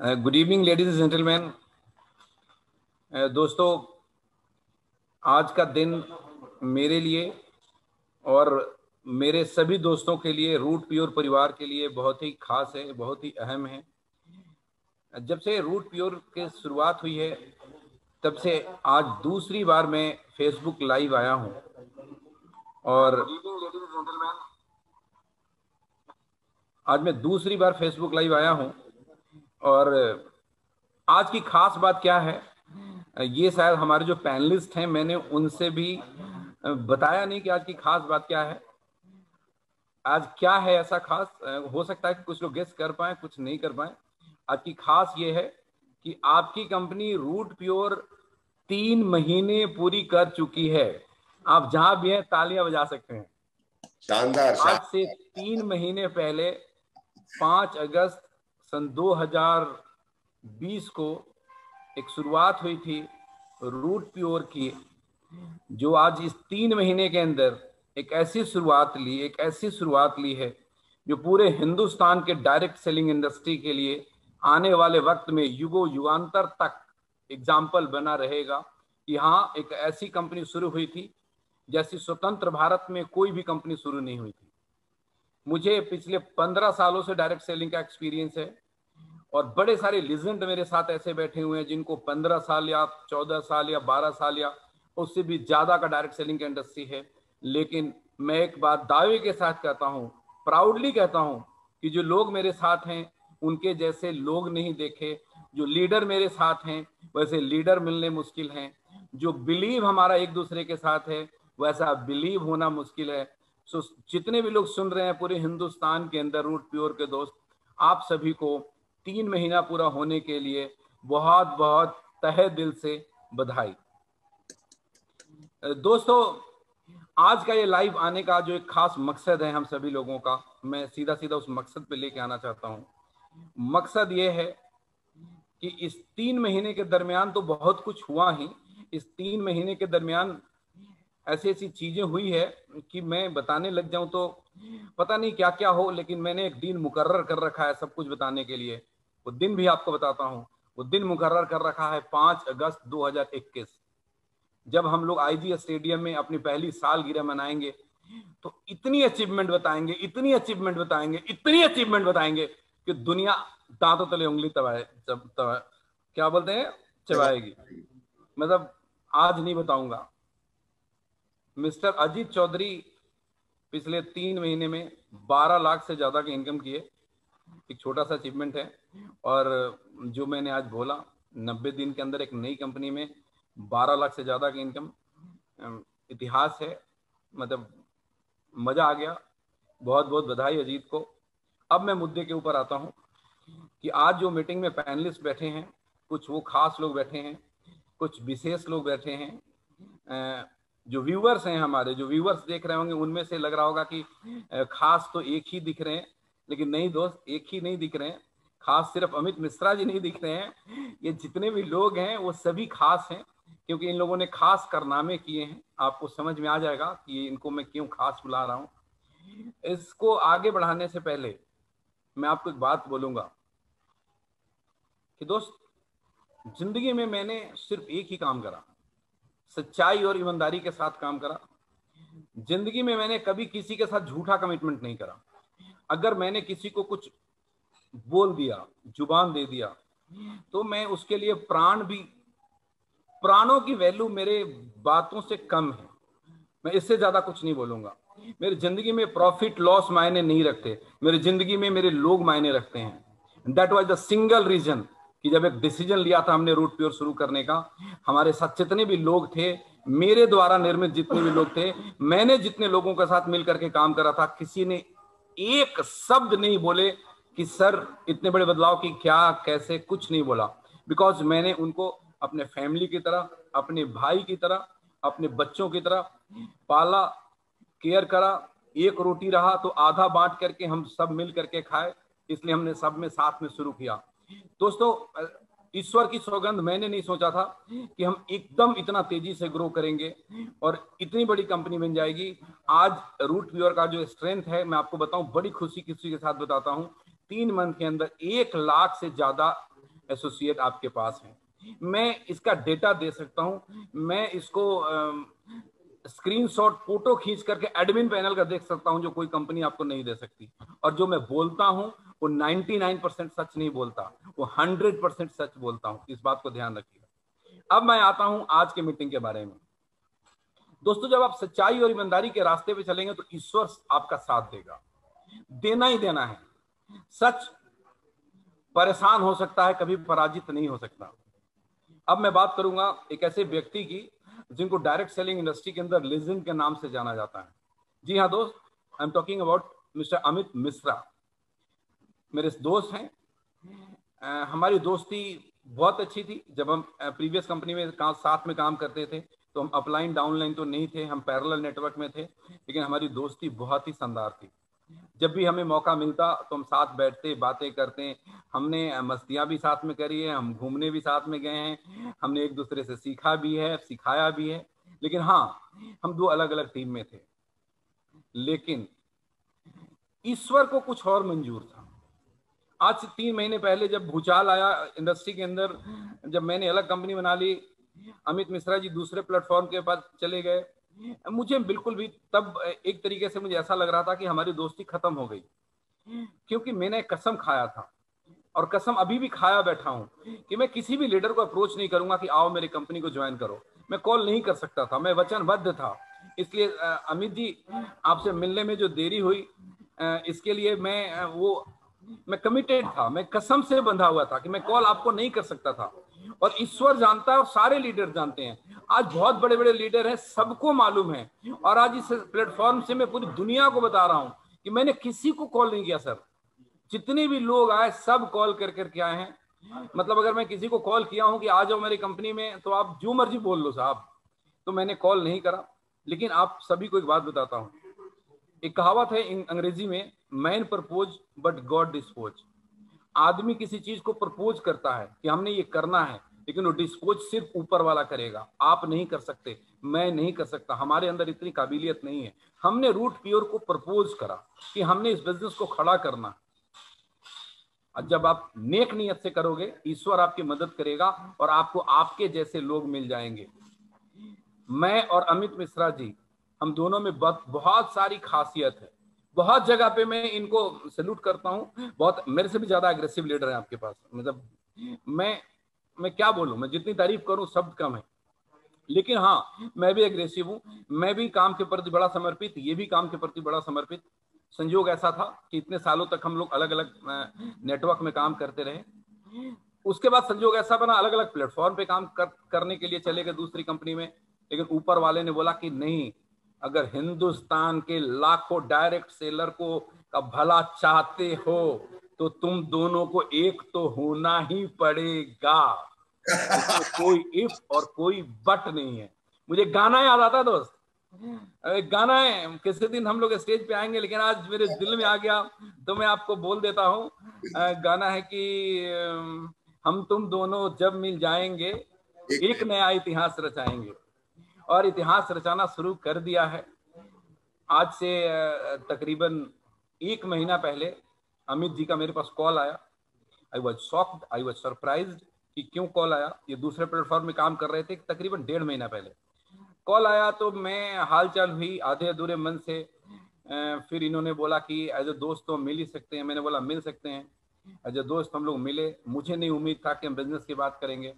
Good evening ladies and gentleman. दोस्तों, आज का दिन मेरे लिए और मेरे सभी दोस्तों के लिए, रूट प्योर परिवार के लिए बहुत ही खास है, बहुत ही अहम है। जब से रूट प्योर की शुरुआत हुई है तब से आज दूसरी बार मैं फेसबुक लाइव आया हूं और आज मैं दूसरी बार फेसबुक लाइव आया हूं। और आज की खास बात क्या है, ये शायद हमारे जो पैनलिस्ट हैं, मैंने उनसे भी बताया नहीं कि आज की खास बात क्या है। आज क्या है ऐसा खास, हो सकता है कि कुछ लोग गेस कर पाए, कुछ नहीं कर पाए। आज की खास ये है कि आपकी कंपनी रूट प्योर 3 महीने पूरी कर चुकी है। आप जहां भी हैं तालियां बजा सकते हैं। शानदार। आज से 3 महीने पहले 5 अगस्त सन 2020 को एक शुरुआत हुई थी रूट प्योर की, जो आज इस 3 महीने के अंदर एक ऐसी शुरुआत ली है जो पूरे हिंदुस्तान के डायरेक्ट सेलिंग इंडस्ट्री के लिए आने वाले वक्त में युगांतर तक एग्जाम्पल बना रहेगा कि हाँ, एक ऐसी कंपनी शुरू हुई थी जैसी स्वतंत्र भारत में कोई भी कंपनी शुरू नहीं हुई थी। मुझे पिछले 15 सालों से डायरेक्ट सेलिंग का एक्सपीरियंस है और बड़े सारे लीजेंड मेरे साथ ऐसे बैठे हुए हैं जिनको 15 साल या 14 साल या 12 साल या उससे भी ज्यादा का डायरेक्ट सेलिंग की इंडस्ट्री है। लेकिन मैं एक बात दावे के साथ कहता हूं, प्राउडली कहता हूं कि जो लोग मेरे साथ हैं उनके जैसे लोग नहीं देखे। जो लीडर मेरे साथ हैं वैसे लीडर मिलने मुश्किल हैं। जो बिलीव हमारा एक दूसरे के साथ है वैसा बिलीव होना मुश्किल है। सो जितने भी लोग सुन रहे हैं पूरे हिंदुस्तान के अंदर रूट प्योर के दोस्त, आप सभी को 3 महीना पूरा होने के लिए बहुत बहुत तहे दिल से बधाई। दोस्तों, आज का ये लाइव आने का जो एक खास मकसद है हम सभी लोगों का, मैं सीधा सीधा उस मकसद पे लेके आना चाहता हूं। मकसद ये है कि इस 3 महीने के दरमियान तो बहुत कुछ हुआ ही। इस 3 महीने के दरमियान ऐसी ऐसी चीजें हुई है कि मैं बताने लग जाऊं तो पता नहीं क्या क्या हो, लेकिन मैंने एक दिन मुकर्रर कर रखा है सब कुछ बताने के लिए। वो दिन भी आपको बताता हूं। वो दिन मुकर्रर कर रखा है 5 अगस्त 2021, जब हम लोग आईजी स्टेडियम में अपनी पहली सालगिरह मनाएंगे। तो इतनी अचीवमेंट बताएंगे, इतनी अचीवमेंट बताएंगे, इतनी अचीवमेंट बताएंगे कि दुनिया दांतों तले उंगली क्या बोलते हैं, चबाएगी। मतलब आज नहीं बताऊंगा। मिस्टर अजीत चौधरी पिछले 3 महीने में 12 लाख से ज्यादा की इनकम की है। एक छोटा सा अचीवमेंट है। और जो मैंने आज बोला, 90 दिन के अंदर एक नई कंपनी में 12 लाख से ज्यादा की इनकम, इतिहास है। मतलब मजा आ गया। बहुत बहुत बधाई अजीत को। अब मैं मुद्दे के ऊपर आता हूं कि आज जो मीटिंग में पैनलिस्ट बैठे हैं, कुछ वो खास लोग बैठे हैं, कुछ विशेष लोग बैठे हैं। जो व्यूअर्स हैं, हमारे जो व्यूअर्स देख रहे होंगे, उनमें से लग रहा होगा कि खास तो एक ही दिख रहे हैं, लेकिन नहीं दोस्त, एक ही नहीं दिख रहे हैं। खास सिर्फ अमित मिश्रा जी नहीं दिख रहे हैं। ये जितने भी लोग हैं वो सभी खास हैं, क्योंकि इन लोगों ने खास कारनामे किए हैं। आपको समझ में आ जाएगा कि इनको मैं क्यों खास बुला रहा हूं। इसको आगे बढ़ाने से पहले मैं आपको एक बात बोलूंगा कि दोस्त, जिंदगी में मैंने सिर्फ एक ही काम करा, सच्चाई और ईमानदारी के साथ काम करा। जिंदगी में मैंने कभी किसी के साथ झूठा कमिटमेंट नहीं करा। अगर मैंने किसी को कुछ बोल दिया, जुबान दे दिया, तो मैं उसके लिए प्राणों की वैल्यू मेरे बातों से कम है। मैं इससे ज्यादा कुछ नहीं बोलूंगा। मेरी जिंदगी में प्रॉफिट लॉस मायने नहीं रखते। मेरी जिंदगी में मेरे लोग मायने रखते हैं। That was the single reason कि जब एक डिसीजन लिया था हमने रूट प्योर शुरू करने का, हमारे साथ जितने भी लोग थे, मेरे द्वारा निर्मित जितने भी लोग थे, मैंने जितने लोगों के साथ मिलकर के काम करा था, किसी ने एक शब्द नहीं बोले कि सर इतने बड़े बदलाव की क्या, कैसे, कुछ नहीं बोला। बिकॉज मैंने उनको अपने फैमिली की तरह, अपने भाई की तरह, अपने बच्चों की तरह पाला, केयर करा। एक रोटी रहा तो आधा बांट करके हम सब मिल करके खाए, इसलिए हमने सब में साथ में शुरू किया। दोस्तों, ईश्वर की सौगंध, मैंने नहीं सोचा था कि हम एकदम इतना तेजी से ग्रो करेंगे और इतनी बड़ी कंपनी बन जाएगी। आज रूट प्योर का जो स्ट्रेंथ है, मैं आपको बताऊं, बड़ी खुशी किसी के साथ बताता हूं, 3 मंथ के अंदर 1 लाख से ज्यादा एसोसिएट आपके पास हैं। मैं इसका डेटा दे सकता हूं, मैं इसको स्क्रीनशॉट फोटो खींच करके एडमिन पैनल का देख सकता हूं, जो कोई कंपनी आपको नहीं दे सकती। और जो मैं बोलता हूं वो 99% सच नहीं बोलता, वो 100% सच बोलता हूं। इस बात को ध्यान रखिएगा। अब मैं आता हूं आज के मीटिंग के बारे में। दोस्तों, जब आप सच्चाई और ईमानदारी के रास्ते पे चलेंगे तो ईश्वर आपका साथ देगा, देना ही देना है। सच परेशान हो सकता है, कभी पराजित नहीं हो सकता। अब मैं बात करूंगा एक ऐसे व्यक्ति की जिनको डायरेक्ट सेलिंग इंडस्ट्री के अंदर लेजेंड के नाम से जाना जाता है। जी हाँ दोस्त, I am talking about mister Amit Mishra. मेरे दोस्त हैं। हमारी दोस्ती बहुत अच्छी थी। जब हम प्रीवियस कंपनी में साथ में काम करते थे तो हम अपलाइन डाउनलाइन तो नहीं थे, हम पैरेलल नेटवर्क में थे, लेकिन हमारी दोस्ती बहुत ही शानदार थी। जब भी हमें मौका मिलता तो हम साथ बैठते, बातें करते। हमने मस्तियां भी साथ में करी है, हम घूमने भी साथ में गए हैं, हमने एक दूसरे से सीखा भी है, सिखाया भी है। लेकिन हाँ, हम दो अलग अलग टीम में थे, लेकिन ईश्वर को कुछ और मंजूर था। आज से 3 महीने पहले जब भूचाल आया इंडस्ट्री के अंदर, जब मैंने अलग कंपनी बना ली, अमित मिश्रा जी दूसरे प्लेटफॉर्म के पास चले गए, मुझे बिल्कुल भी तब एक तरीके से मुझे ऐसा लग रहा था कि हमारी दोस्ती खत्म हो गई। क्योंकि मैंने कसम खाया था और कसम अभी भी खाया बैठा हूं कि मैं किसी भी लीडर को अप्रोच नहीं करूंगा कि आओ मेरी कंपनी को ज्वाइन करो। मैं कॉल नहीं कर सकता था, मैं वचनबद्ध था। इसलिए अमित जी, आपसे मिलने में जो देरी हुई, इसके लिए मैं कमिटेड था, मैं कसम से बंधा हुआ था कि मैं कॉल आपको नहीं कर सकता था। और ईश्वर जानता है और सारे लीडर जानते हैं। आज बहुत बड़े बड़े लीडर हैं, सबको मालूम है। और आज इस प्लेटफॉर्म से मैं पूरी दुनिया को बता रहा हूं कि मैंने किसी को कॉल नहीं किया सर। जितने भी लोग आए सब कॉल कर करके आए हैं। मतलब अगर मैं किसी को कॉल किया हूं कि आ जाओ मेरी कंपनी में, तो आप जो मर्जी बोल लो साहब, तो मैंने कॉल नहीं करा। लेकिन आप सभी को एक बात बताता हूं, एक कहावत है अंग्रेजी में, man propose but God dispose. आदमी किसी चीज को प्रपोज करता है कि हमने ये करना है, लेकिन वो डिस्पोज सिर्फ ऊपर वाला करेगा। आप नहीं कर सकते, मैं नहीं कर सकता, हमारे अंदर इतनी काबिलियत नहीं है। हमने रूट प्योर को प्रपोज करा कि हमने इस बिजनेस को खड़ा करना। और जब आप नेक नियत से करोगे, ईश्वर आपकी मदद करेगा और आपको आपके जैसे लोग मिल जाएंगे। मैं और अमित मिश्रा जी, हम दोनों में बहुत सारी खासियत है। बहुत जगह पे मैं इनको सैल्यूट करता हूं। बहुत मेरे से भी ज्यादा एग्रेसिव लीडर है आपके पास। मतलब मैं क्या बोलूं, मैं जितनी तारीफ करूं शब्द कम है। लेकिन हाँ, मैं भी एग्रेसिव हूं, मैं भी काम के प्रति बड़ा समर्पित, ये भी काम के प्रति बड़ा समर्पित। संयोग ऐसा था कि इतने सालों तक हम लोग अलग अलग नेटवर्क में काम करते रहे। उसके बाद संयोग ऐसा बना, अलग अलग प्लेटफॉर्म पे काम करने के लिए चले गए दूसरी कंपनी में। लेकिन ऊपर वाले ने बोला कि नहीं, अगर हिंदुस्तान के लाखों डायरेक्ट सेलर को का भला चाहते हो तो तुम दोनों को एक तो होना ही पड़ेगा। इसमें कोई इफ और कोई बट नहीं है। मुझे गाना याद आता दोस्त, एक गाना है, किसी दिन हम लोग स्टेज पे आएंगे, लेकिन आज मेरे दिल में आ गया तो मैं आपको बोल देता हूँ। गाना है कि हम तुम दोनों जब मिल जाएंगे एक नया इतिहास रचाएंगे। और इतिहास रचाना शुरू कर दिया है। आज से तकरीबन 1 महीना पहले अमित जी का मेरे पास कॉल आया। I was shocked, I was surprised कि क्यों कॉल आया। ये दूसरे प्लेटफॉर्म में काम कर रहे थे, तकरीबन 1.5 महीना पहले कॉल आया। तो मैं हालचाल हुई आधे अधूरे मन से। फिर इन्होंने बोला कि एज ए दोस्त तो मिल ही सकते हैं। मैंने बोला मिल सकते हैं। एज ए दोस्त हम लोग मिले। मुझे नहीं उम्मीद था कि हम बिजनेस की बात करेंगे।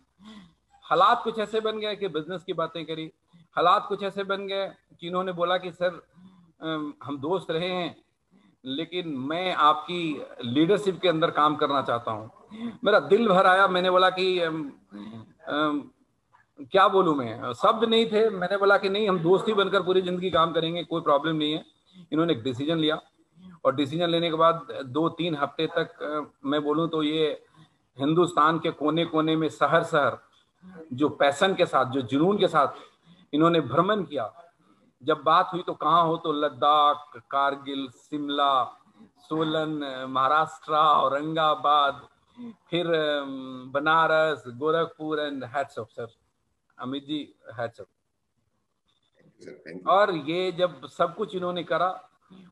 हालात कुछ ऐसे बन गए कि बिजनेस की बातें करी। हालात कुछ ऐसे बन गए कि इन्होंने बोला कि सर हम दोस्त रहे हैं, लेकिन मैं आपकी लीडरशिप के अंदर काम करना चाहता हूं। मेरा दिल भर आया। मैंने बोला कि क्या बोलूं, मैं शब्द नहीं थे। मैंने बोला कि नहीं, हम दोस्ती बनकर पूरी जिंदगी काम करेंगे, कोई प्रॉब्लम नहीं है। इन्होंने एक डिसीजन लिया और डिसीजन लेने के बाद 2-3 हफ्ते तक मैं बोलूं तो ये हिंदुस्तान के कोने कोने में, शहर शहर, जो पैशन के साथ, जो जुनून के साथ इन्होंने भ्रमण किया। जब बात हुई तो कहाँ हो, तो लद्दाख, कारगिल, शिमला, सोलन, महाराष्ट्र, औरंगाबाद, फिर Banaras, Gorakhpur. And hats off sir, Amit ji, hats off. और ये जब सब कुछ इन्होंने करा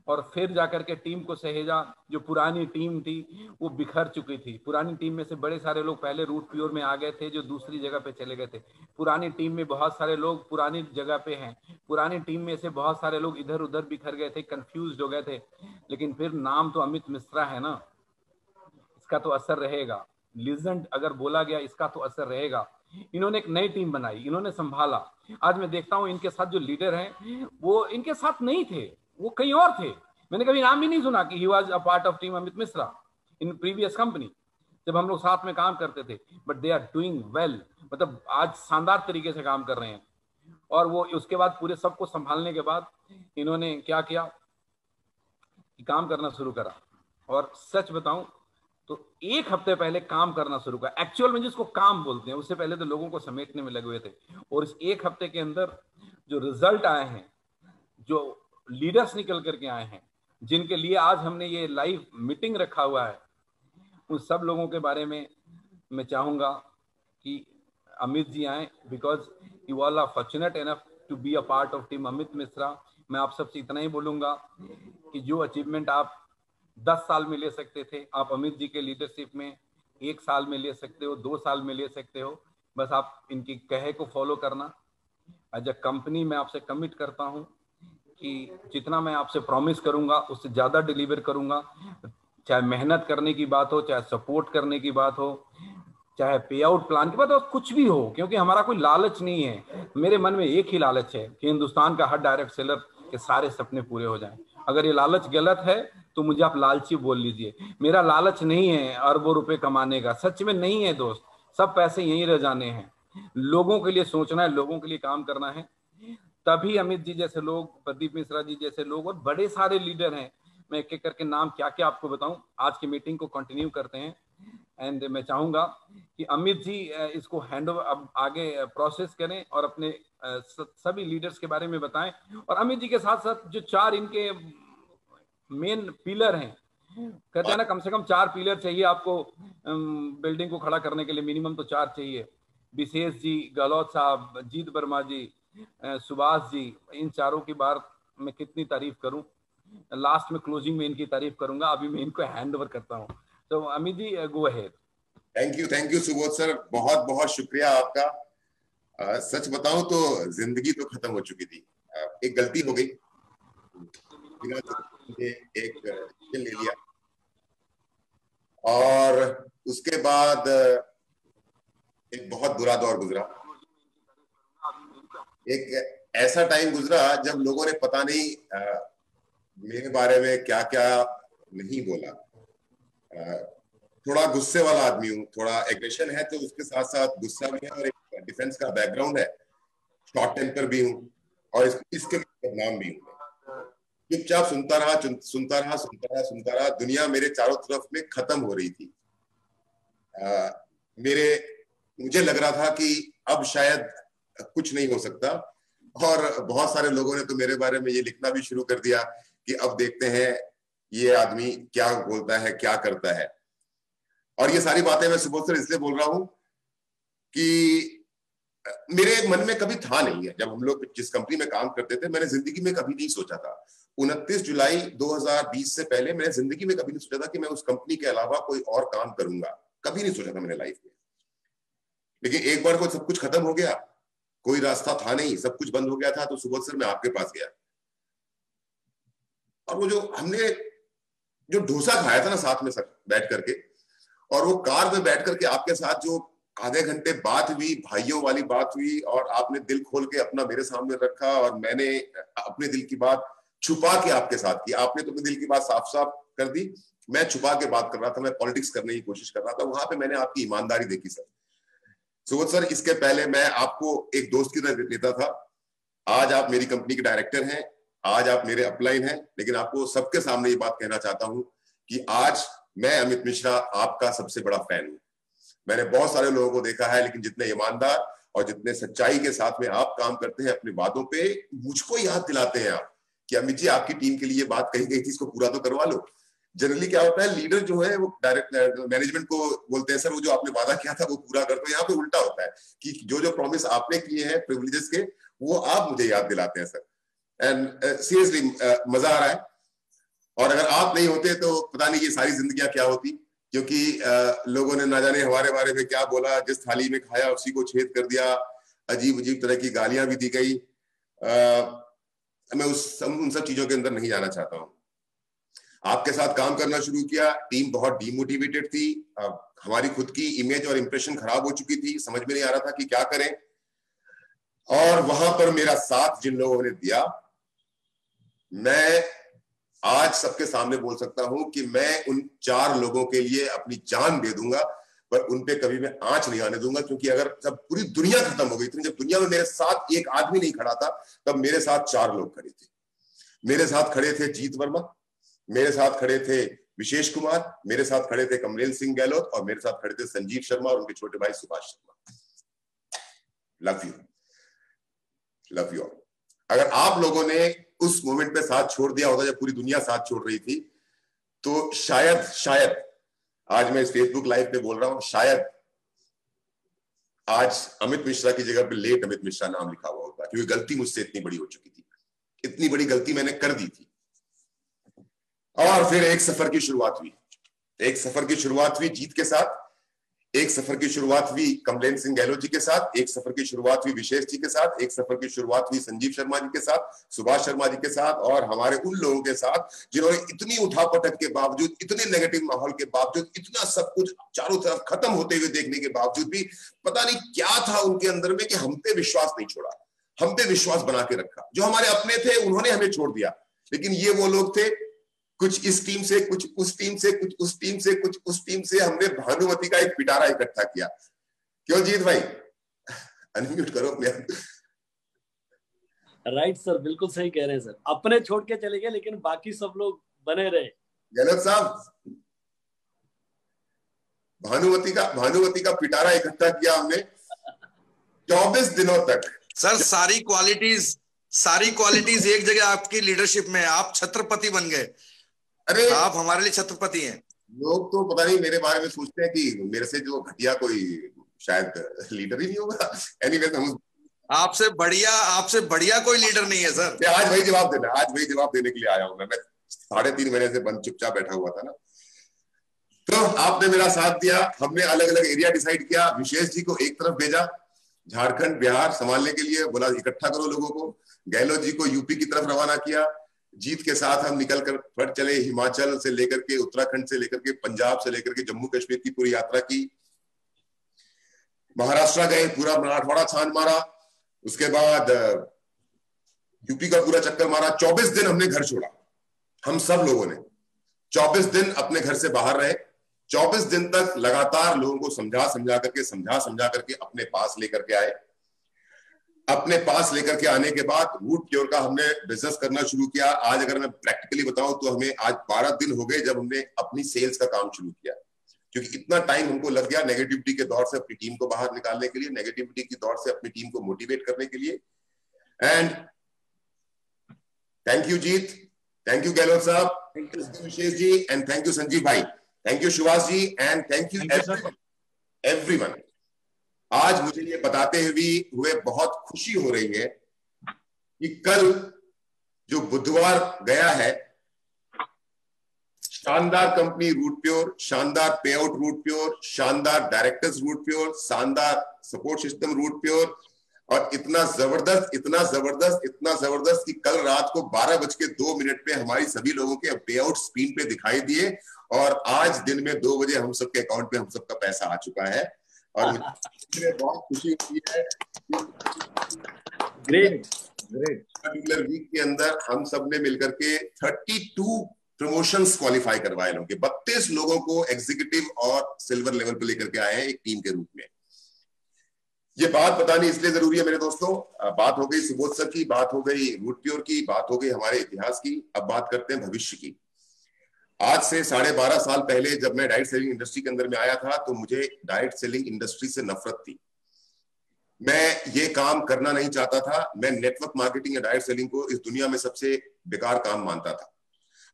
और फिर जाकर के टीम को सहेजा। जो पुरानी टीम थी वो बिखर चुकी थी। पुरानी टीम में से बड़े सारे लोग पहले रूट प्योर में आ गए थे जो दूसरी जगह पे चले गए थे। पुरानी टीम में बहुत सारे लोग पुरानी जगह पे हैं। पुरानी टीम में से बहुत सारे लोग इधर उधर बिखर गए थे, कंफ्यूज हो गए थे। लेकिन फिर नाम तो अमित मिश्रा है ना, इसका तो असर रहेगा। लीजेंड अगर बोला गया, इसका तो असर रहेगा। इन्होंने एक नई टीम बनाई, इन्होंने संभाला। आज मैं देखता हूं इनके साथ जो लीडर हैं वो इनके साथ नहीं थे, वो कहीं और थे। मैंने कभी नाम भी नहीं सुना कि he was a part of team Amit Mishra in previous company, जब हम लोग साथ में काम करते थे। But they are doing well, मतलब आज शानदार तरीके से काम कर रहे हैं। और वो उसके बाद पूरे सबको संभालने के बाद इन्होंने क्या किया कि काम करना शुरू करा। और सच बताऊं तो एक हफ्ते पहले काम करना शुरू किया। एक्चुअल में जिसको काम बोलते हैं, उससे पहले तो लोगों को समेटने में लगे हुए थे। और इस एक हफ्ते के अंदर जो रिजल्ट आए हैं, जो लीडर्स निकल करके आए हैं, जिनके लिए आज हमने ये लाइव मीटिंग रखा हुआ है, उन सब लोगों के बारे में मैं चाहूंगा कि अमित जी आए, because you all are fortunate enough to be a part of team Amit Mishra. मैं आप सबसे इतना ही बोलूंगा कि जो अचीवमेंट आप 10 साल में ले सकते थे, आप अमित जी के लीडरशिप में 1 साल में ले सकते हो, 2 साल में ले सकते हो। बस आप इनकी कहे को फॉलो करना। एज अ कंपनी मैं आपसे कमिट करता हूं कि जितना मैं आपसे प्रॉमिस करूंगा उससे ज्यादा डिलीवर करूंगा। चाहे मेहनत करने की बात हो, चाहे सपोर्ट करने की बात हो, चाहे पे आउट प्लान की बात हो, कुछ भी हो। क्योंकि हमारा कोई लालच नहीं है। मेरे मन में एक ही लालच है कि हिंदुस्तान का हर डायरेक्ट सेलर के सारे सपने पूरे हो जाएं। अगर ये लालच गलत है तो मुझे आप लालची बोल लीजिए। मेरा लालच नहीं है अरबों रुपए कमाने का, सच में नहीं है दोस्त। सब पैसे यहीं रह जाने हैं। लोगों के लिए सोचना है, लोगों के लिए काम करना है। तभी अमित जी जैसे लोग, प्रदीप मिश्रा जी जैसे लोग, और बड़े सारे लीडर हैं। मैं एक एक करके नाम क्या क्या आपको बताऊं। आज की मीटिंग को कंटिन्यू करते हैं। एंड मैं चाहूंगा कि अमित जी इसको हैंड ओवर अब आगे प्रोसेस करें और अपने सभी लीडर्स के बारे में बताएं। और अमित जी के साथ साथ जो 4 इनके मेन पिलर हैं, कहते हैं ना कम से कम 4 पिलर चाहिए आपको बिल्डिंग को खड़ा करने के लिए, मिनिमम तो 4 चाहिए। विशेष जी, गहलोत साहब, जीत वर्मा जी, सुभाष जी, इन चारों की बार मैं कितनी तारीफ करूं। लास्ट में क्लोजिंग में इनकी तारीफ करूंगा। अभी मैं इनको हैंड ओवर करता हूं। तो Amit ji go ahead. Thank you Subodh sir, बहुत बहुत शुक्रिया आपका। सच बताऊं तो जिंदगी तो खत्म हो चुकी थी। एक गलती हो गई, एक डिसीजन ले लिया और उसके बाद एक बहुत बुरा दौर गुजरा। एक ऐसा टाइम गुजरा जब लोगों ने पता नहीं मेरे बारे में क्या क्या नहीं बोला। थोड़ा गुस्से वाला आदमी हूँ, थोड़ा एग्रेशन है तो उसके साथ साथ गुस्सा भी है और एक डिफेंस का बैकग्राउंड है। शॉर्ट टेम्पर भी हूँ और इसके बदनाम भी हूँ। चुपचाप सुनता रहा, सुनता रहा, सुनता रहा, सुनता रहा। दुनिया मेरे चारों तरफ में खत्म हो रही थी। मुझे लग रहा था कि अब शायद कुछ नहीं हो सकता। और बहुत सारे लोगों ने तो मेरे बारे में ये लिखना भी शुरू कर दिया कि अब देखते हैं ये आदमी क्या बोलता है, क्या करता है। और ये सारी बातें मैं सुबोध सर इसलिए बोल रहा हूं कि मेरे मन में कभी था नहीं है। जब हम लोग जिस कंपनी में काम करते थे, मैंने जिंदगी में कभी नहीं सोचा था। 29 जुलाई 2020 से पहले मैंने जिंदगी में कभी नहीं सोचा था कि मैं उस कंपनी के अलावा कोई और काम करूंगा। कभी नहीं सोचा था मैंने लाइफ में। लेकिन एक बार को सब कुछ खत्म हो गया, कोई रास्ता था नहीं, सब कुछ बंद हो गया था, तो सुबोध सर मैं आपके पास गया। और वो जो हमने जो डोसा खाया था ना साथ में सर बैठ करके, और वो कार में बैठ करके आपके साथ जो आधे घंटे बात हुई, भाइयों वाली बात हुई, और आपने दिल खोल के अपना मेरे सामने रखा और मैंने अपने दिल की बात छुपा के आपके साथ की। आपने तो अपने दिल की बात साफ साफ कर दी, मैं छुपा के बात कर रहा था, मैं पॉलिटिक्स करने की कोशिश कर रहा था। वहां पे मैंने आपकी ईमानदारी देखी सर। सुबोध सर, इसके पहले मैं आपको एक दोस्त की तरह लेता था। आज आप मेरी कंपनी के डायरेक्टर हैं, आज आप मेरे अपलाइन हैं। लेकिन आपको सबके सामने ये बात कहना चाहता हूं कि आज मैं अमित मिश्रा आपका सबसे बड़ा फैन हूं। मैंने बहुत सारे लोगों को देखा है, लेकिन जितने ईमानदार और जितने सच्चाई के साथ में आप काम करते हैं अपनी बातों पे, मुझको याद दिलाते हैं आप कि अमित जी आपकी टीम के लिए बात कही गई थी, इसको पूरा तो करवा लो। जनरली क्या होता है, लीडर जो है वो डायरेक्ट मैनेजमेंट को बोलते हैं सर वो जो आपने वादा किया था वो पूरा कर दो। यहाँ पे उल्टा होता है कि जो जो प्रॉमिस आपने किए हैं प्रिविलेजेस के, वो आप मुझे याद दिलाते हैं सर। एंड सीरियसली मजा आ रहा है। और अगर आप नहीं होते तो पता नहीं ये सारी जिंदगियां क्या होती, क्योंकि लोगों ने ना जाने हमारे बारे में क्या बोला, जिस थाली में खाया उसी को छेद कर दिया, अजीब अजीब तरह की गालियां भी दी गई। मैं उन सब चीजों के अंदर नहीं जाना चाहता हूं। आपके साथ काम करना शुरू किया, टीम बहुत डीमोटिवेटेड थी, हमारी खुद की इमेज और इंप्रेशन खराब हो चुकी थी, समझ में नहीं आ रहा था कि क्या करें। और वहां पर मेरा साथ जिन लोगों ने दिया, मैं आज सबके सामने बोल सकता हूं कि मैं उन 4 लोगों के लिए अपनी जान दे दूंगा, पर उन पे कभी मैं आंच नहीं आने दूंगा। क्योंकि अगर जब पूरी दुनिया खत्म हो गई थी, जब दुनिया में मेरे साथ एक आदमी नहीं खड़ा था, तब मेरे साथ 4 लोग खड़े थे। मेरे साथ खड़े थे जीत वर्मा, मेरे साथ खड़े थे विशेष कुमार, मेरे साथ खड़े थे कमलेश सिंह गहलोत, और मेरे साथ खड़े थे संजीव शर्मा और उनके छोटे भाई Subhash Sharma. Love you, love you. अगर आप लोगों ने उस मोमेंट पे साथ छोड़ दिया होता जब पूरी दुनिया साथ छोड़ रही थी, तो शायद आज मैं इस फेसबुक लाइव पे बोल रहा हूं, शायद आज अमित मिश्रा की जगह पे लेट अमित मिश्रा नाम लिखा हुआ होता, क्योंकि गलती मुझसे इतनी बड़ी हो चुकी थी, इतनी बड़ी गलती मैंने कर दी थी। और फिर एक सफर की शुरुआत हुई, एक सफर की शुरुआत हुई जीत के साथ, एक सफर की शुरुआत हुई कमलेश सिंह गहलोत जी के साथ, एक सफर की शुरुआत हुई विशेष जी के साथ, एक सफर की शुरुआत हुई संजीव शर्मा जी के साथ, सुभाष शर्मा जी के साथ, और हमारे उन लोगों के साथ जिन्होंने इतनी उठापटक के बावजूद, इतने नेगेटिव माहौल के बावजूद, इतना सब कुछ चारों तरफ खत्म होते हुए देखने के बावजूद भी पता नहीं क्या था उनके अंदर में कि हम पे विश्वास नहीं छोड़ा, हम पे विश्वास बना के रखा। जो हमारे अपने थे उन्होंने हमें छोड़ दिया, लेकिन ये वो लोग थे, कुछ इस टीम से, कुछ उस टीम से, कुछ उस टीम से, कुछ उस टीम से, हमने भानुमति का एक पिटारा इकट्ठा किया। क्यों जीत भाई, अनम्यूट करो अपने। राइट सर, बिल्कुल सही कह रहे हैं सर। अपने छोड़ के चले गए लेकिन बाकी सब लोग बने रहे। गलत साहब, भानुमति का पिटारा इकट्ठा किया हमने 24 दिनों तक। सर सारी क्वालिटीज एक जगह आपकी लीडरशिप में, आप छत्रपति बन गए। अरे आप हमारे लिए छत्रपति हैं। लोग तो पता नहीं मेरे बारे में सोचते हैं कि मेरे से जो घटिया कोई शायद लीडर ही नहीं होगा। एनीवेज, हम आपसे बढ़िया कोई लीडर नहीं है सर। आज वही जवाब देने के लिए आया हूं। मैं 3.5 महीने से बंद चुपचाप बैठा हुआ था ना, तो आपने मेरा साथ दिया। हमने अलग अलग एरिया डिसाइड किया, विशेष जी को एक तरफ भेजा झारखंड बिहार संभालने के लिए, बोला इकट्ठा करो लोगों को। गहलोत जी को यूपी की तरफ रवाना किया। जीत के साथ हम निकल कर फट चले, हिमाचल से लेकर के, उत्तराखंड से लेकर के, पंजाब से लेकर के जम्मू कश्मीर की पूरी यात्रा की। महाराष्ट्र गए, पूरा मराठवाड़ा छान मारा, उसके बाद यूपी का पूरा चक्कर मारा। 24 दिन हमने घर छोड़ा, हम सब लोगों ने 24 दिन अपने घर से बाहर रहे। 24 दिन तक लगातार लोगों को समझा समझा करके अपने पास लेकर के आए। अपने पास लेकर के आने के बाद रूट प्योर का हमने बिजनेस करना शुरू किया। आज अगर मैं प्रैक्टिकली बताऊं तो हमें आज 12 दिन हो गए जब हमने अपनी सेल्स का काम शुरू किया, क्योंकि इतना टाइम हमको लग गया नेगेटिविटी के दौर से अपनी टीम को बाहर निकालने के लिए, नेगेटिविटी की दौर से अपनी टीम को मोटिवेट करने के लिए। And thank you Jeet, thank you Gehlot साहब, thank you Vishesh ji, and thank you Sanjeev भाई, thank you Subhash ji, and thank you everyone. आज मुझे ये बताते हुए बहुत खुशी हो रही है कि कल जो बुधवार गया है, शानदार कंपनी रूट प्योर, शानदार पे आउट रूट प्योर, शानदार डायरेक्टर्स रूट प्योर, शानदार सपोर्ट सिस्टम रूट प्योर, और इतना जबरदस्त कि कल रात को 12:02 पे हमारी सभी लोगों के पे आउट स्क्रीन पे दिखाई दिए, और आज दिन में 2 बजे हम सबके अकाउंट पे हम सबका पैसा आ चुका है। और मुझे बहुत खुशी हुई है। ग्रेट पर्टिकुलर वीक के अंदर हम सब ने मिलकर के 32 प्रमोशंस क्वालिफाई करवाए लोग, 32 लोगों को एग्जीक्यूटिव और सिल्वर लेवल पे लेकर के आए हैं एक टीम के रूप में। ये बात बतानी इसलिए जरूरी है मेरे दोस्तों। बात हो गई सुबोध सर की, बात हो गई रूट प्योर की, बात हो गई हमारे इतिहास की। अब बात करते हैं भविष्य की। आज से 12.5 साल पहले जब मैं डायरेक्ट सेलिंग इंडस्ट्री के अंदर में आया था, तो मुझे डायरेक्ट सेलिंग इंडस्ट्री से नफरत थी। मैं ये काम करना नहीं चाहता था। मैं नेटवर्क मार्केटिंग या डायरेक्ट सेलिंग को इस दुनिया में सबसे बेकार काम मानता था।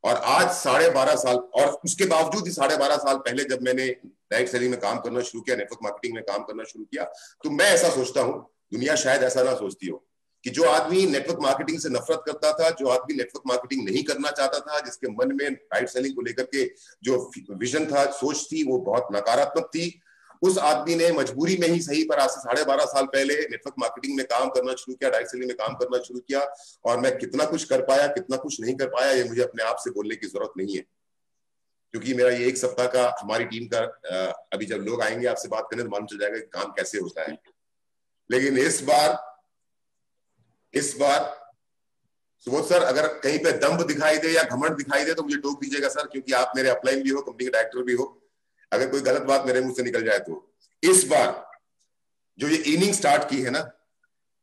और आज 12.5 साल, और उसके बावजूद ही 12.5 साल पहले जब मैंने डायरेक्ट सेलिंग में काम करना शुरू किया, नेटवर्क मार्केटिंग में काम करना शुरू किया, तो मैं ऐसा सोचता हूं, दुनिया शायद ऐसा ना सोचती हो, कि जो आदमी नेटवर्क मार्केटिंग से नफरत करता था, जो आदमी नेटवर्क मार्केटिंग नहीं करना चाहता था, जिसके मन में डायरेक्ट सेलिंग को लेकर के जो विजन था, सोच थी, वो बहुत नकारात्मक थी, उस आदमी ने मजबूरी में ही सही पर आज से 12.5 साल पहले नेटवर्क मार्केटिंग में काम करना शुरू किया, डायरेक्ट सेलिंग में काम करना शुरू किया। और मैं कितना कुछ कर पाया, कितना कुछ नहीं कर पाया, ये मुझे अपने आप से बोलने की जरूरत नहीं है, क्योंकि मेरा ये 1 सप्ताह का हमारी टीम का अभी जब लोग आएंगे आपसे बात करने तो मालूम चल जाएगा कि काम कैसे होता है। लेकिन इस बार सुबोध सर, अगर कहीं पे दम्भ दिखाई दे या घमंड दिखाई दे तो मुझे टोक दीजिएगा सर, क्योंकि आप मेरे अपलाइन भी हो, कंपनी के डायरेक्टर भी हो। अगर कोई गलत बात मेरे मुंह से निकल जाए तो इस बार जो ये इनिंग स्टार्ट की है ना,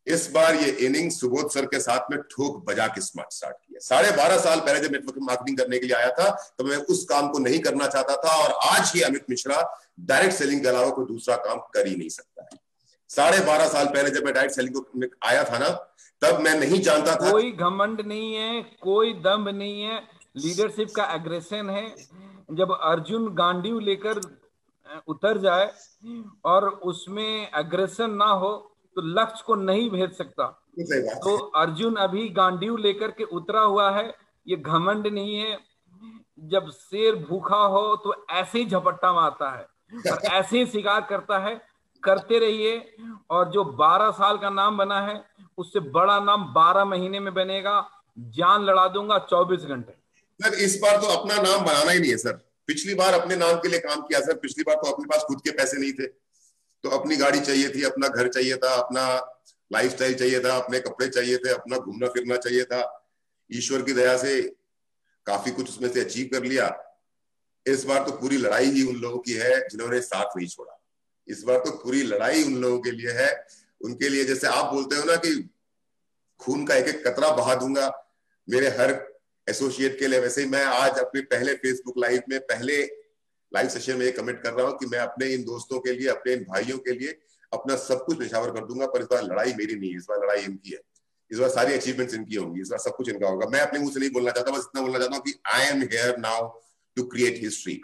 इस बार ये इनिंग सुबोध सर के साथ में ठोक बजा के स्टार्ट किया। 12.5 साल पहले जब नेटवर्क मार्केटिंग करने के लिए आया था तो मैं उस काम को नहीं करना चाहता था, और आज ही अमित मिश्रा डायरेक्ट सेलिंग के अलावा कोई दूसरा काम कर ही नहीं सकता है। 12.5 साल पहले जब मैं डायरेक्ट सेलिंग को आया था ना, तब मैं नहीं जानता था। कोई घमंड नहीं है, कोई दम्भ नहीं है, लीडरशिप का एग्रेशन है। जब अर्जुन गांडीव लेकर उतर जाए और उसमें एग्रेशन ना हो तो लक्ष्य को नहीं भेज सकता। तो अर्जुन अभी गांडीव लेकर के उतरा हुआ है, ये घमंड नहीं है। जब शेर भूखा हो तो ऐसे ही झपट्टा मारता है और ऐसे ही शिकार करता है। करते रहिए, और जो 12 साल का नाम बना है उससे बड़ा नाम 12 महीने में बनेगा। जान लड़ा दूंगा 24 घंटे। सर इस बार तो अपना नाम बनाना ही नहीं है सर। पिछली बार अपने नाम के लिए काम किया सर। पिछली बार तो अपने पास खुद के पैसे नहीं थे, तो अपनी गाड़ी चाहिए थी, अपना घर चाहिए था, अपना लाइफस्टाइल चाहिए था, अपने कपड़े चाहिए थे, अपना घूमना फिरना चाहिए था। ईश्वर की दया से काफी कुछ उसमें से अचीव कर लिया। इस बार तो पूरी लड़ाई ही उन लोगों की है जिन्होंने साथ नहीं छोड़ा। इस बार तो पूरी लड़ाई उन लोगों के लिए है, उनके लिए। जैसे आप बोलते हो ना कि खून का एक एक कतरा बहा दूंगा मेरे हर एसोसिएट के लिए, वैसे ही मैं आज अपने पहले फेसबुक लाइव में, पहले लाइव सेशन में ये कमेंट कर रहा हूं कि मैं अपने इन दोस्तों के लिए, अपने इन भाइयों के लिए अपना सब कुछ निछावर कर दूंगा। पर इस बार लड़ाई मेरी नहीं है, इस बार लड़ाई इनकी है। इस बार सारी अचीवमेंट्स इनकी होंगी, इस बार सब कुछ इनका होगा। मैं अपने मुंह से नहीं बोलना चाहता, बस इतना बोलना चाहता हूँ कि I am here now to create history.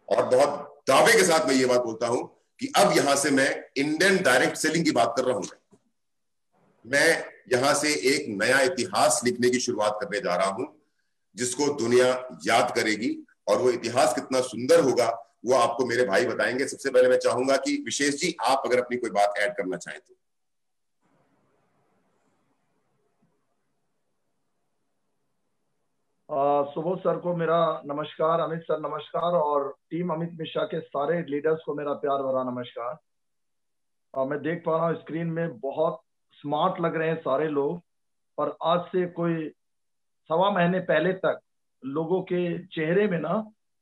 और बहुत दावे के साथ मैं ये बात बोलता हूं कि अब यहां से मैं इंडियन डायरेक्ट सेलिंग की बात कर रहा हूं। मैं यहां से एक नया इतिहास लिखने की शुरुआत करने जा रहा हूं जिसको दुनिया याद करेगी, और वो इतिहास कितना सुंदर होगा वो आपको मेरे भाई बताएंगे। सबसे पहले मैं चाहूंगा कि विशेष जी आप अगर अपनी कोई बात ऐड करना चाहें तो। सुबोध सर को मेरा नमस्कार, अमित सर नमस्कार, और टीम अमित मिश्रा के सारे लीडर्स को मेरा प्यार भरा नमस्कार। मैं देख पा रहा हूँ स्क्रीन में बहुत स्मार्ट लग रहे हैं सारे लोग, पर आज से कोई 1.25 महीने पहले तक लोगों के चेहरे में ना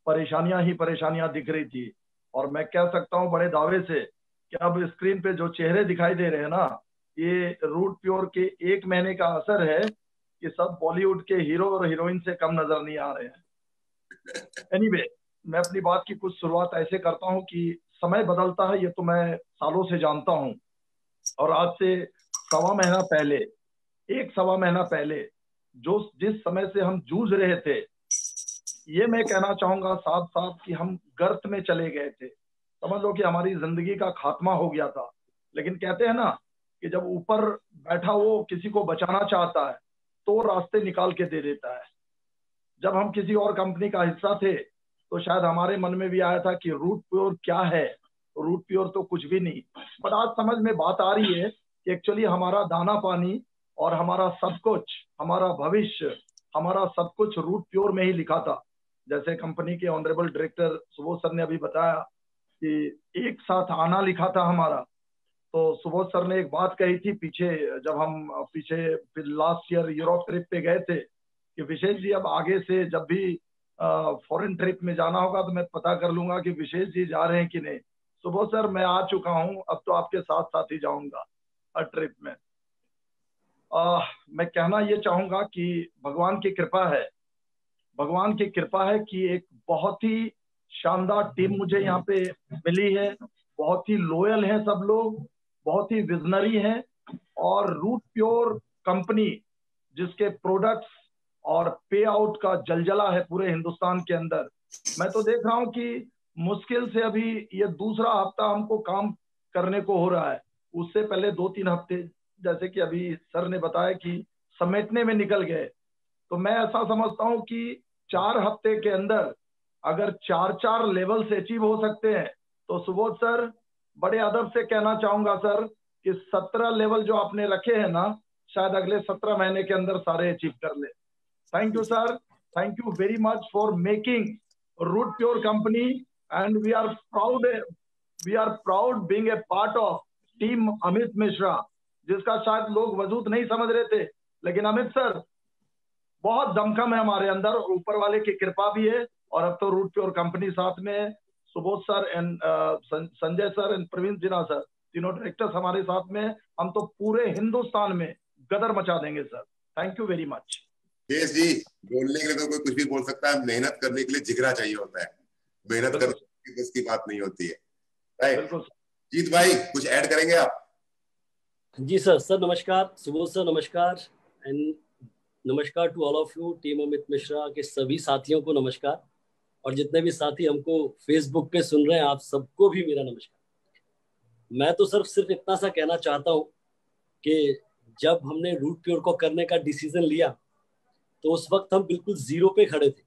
परेशानियां ही परेशानियां दिख रही थी। और मैं कह सकता हूं बड़े दावे से कि अब स्क्रीन पे जो चेहरे दिखाई दे रहे हैं ना, ये रूट प्योर के 1 महीने का असर है कि सब बॉलीवुड के हीरो और हीरोइन से कम नजर नहीं आ रहे हैं। एनीवे, मैं अपनी बात की कुछ शुरुआत ऐसे करता हूं कि समय बदलता है, ये तो मैं सालों से जानता हूं। और आज से 1.25 महीना पहले, 1.25 महीना पहले जिस समय से हम जूझ रहे थे, ये मैं कहना चाहूंगा साथ साथ कि हम गर्त में चले गए थे। समझ लो कि हमारी जिंदगी का खात्मा हो गया था। लेकिन कहते हैं ना कि जब ऊपर बैठा वो किसी को बचाना चाहता है तो रास्ते निकाल के दे देता है। जब हम किसी और कंपनी का हिस्सा थे तो शायद हमारे मन में भी आया था कि रूट प्योर क्या है, रूट प्योर तो कुछ भी नहीं। पर आज समझ में बात आ रही है कि एक्चुअली हमारा दाना पानी और हमारा सब कुछ, हमारा भविष्य, हमारा सब कुछ रूट प्योर में ही लिखा था। जैसे कंपनी के ऑनरेबल डायरेक्टर सुबोध सर ने अभी बताया कि एक साथ आना लिखा था हमारा। तो सुबोध सर ने एक बात कही थी पीछे, जब हम लास्ट ईयर यूरोप ट्रिप पे गए थे, कि विशेष जी अब आगे से जब भी फॉरेन ट्रिप में जाना होगा तो मैं पता कर लूंगा कि विशेष जी जा रहे हैं कि नहीं। सुबोध सर मैं आ चुका हूं, अब तो आपके साथ साथ ही जाऊंगा हर ट्रिप में। मैं कहना ये चाहूंगा कि भगवान की कृपा है, भगवान की कृपा है कि एक बहुत ही शानदार टीम मुझे यहाँ पे मिली है। बहुत ही लॉयल है सब लोग, बहुत ही विजनरी हैं। और रूट प्योर कंपनी जिसके प्रोडक्ट्स और पे आउट का जलजला है पूरे हिंदुस्तान के अंदर। मैं तो देख रहा हूँ कि मुश्किल से अभी ये दूसरा हफ्ता हमको काम करने को हो रहा है। उससे पहले 2-3 हफ्ते जैसे कि अभी सर ने बताया कि समेटने में निकल गए, तो मैं ऐसा समझता हूं कि 4 हफ्ते के अंदर अगर 4 लेवल से अचीव हो सकते हैं तो सुबोध सर, बड़े अदब से कहना चाहूंगा सर कि 17 लेवल जो आपने रखे हैं ना, शायद अगले 17 महीने के अंदर सारे अचीव कर ले। Thank you sir, thank you very much for making root pure company, and we are proud being a part of team Amit Mishra, जिसका शायद लोग वजूद नहीं समझ रहे थे, लेकिन अमित सर बहुत दमखम है हमारे अंदर, ऊपर वाले की कृपा भी है, और अब तो रूट प्योर कंपनी साथ में, Subodh sir and Sanjay sir and Praveen Sinha sir, तीनों डायरेक्टर्स हमारे साथ में, हम तो पूरे हिंदुस्तान में गदर मचा देंगे sir. Thank you very much. केस जी, बोलने के लिए तो कोई कुछ भी बोल सकता है, मेहनत करने के लिए जिगरा चाहिए होता है, मेहनत करने की बस की बात नहीं होती है। राइट, जीत भाई कुछ ऐड करेंगे आप? जी सर। सर नमस्कार, सुबोध सर नमस्कार, एंड नमस्कार to all of you, team Amit Mishra के सभी साथियों को नमस्कार, और जितने भी साथी हमको फेसबुक पे सुन रहे हैं आप सबको भी मेरा नमस्कार। मैं तो सिर्फ इतना सा कहना चाहता हूँ कि जब हमने रूट प्योर को करने का डिसीजन लिया तो उस वक्त हम बिल्कुल जीरो पे खड़े थे,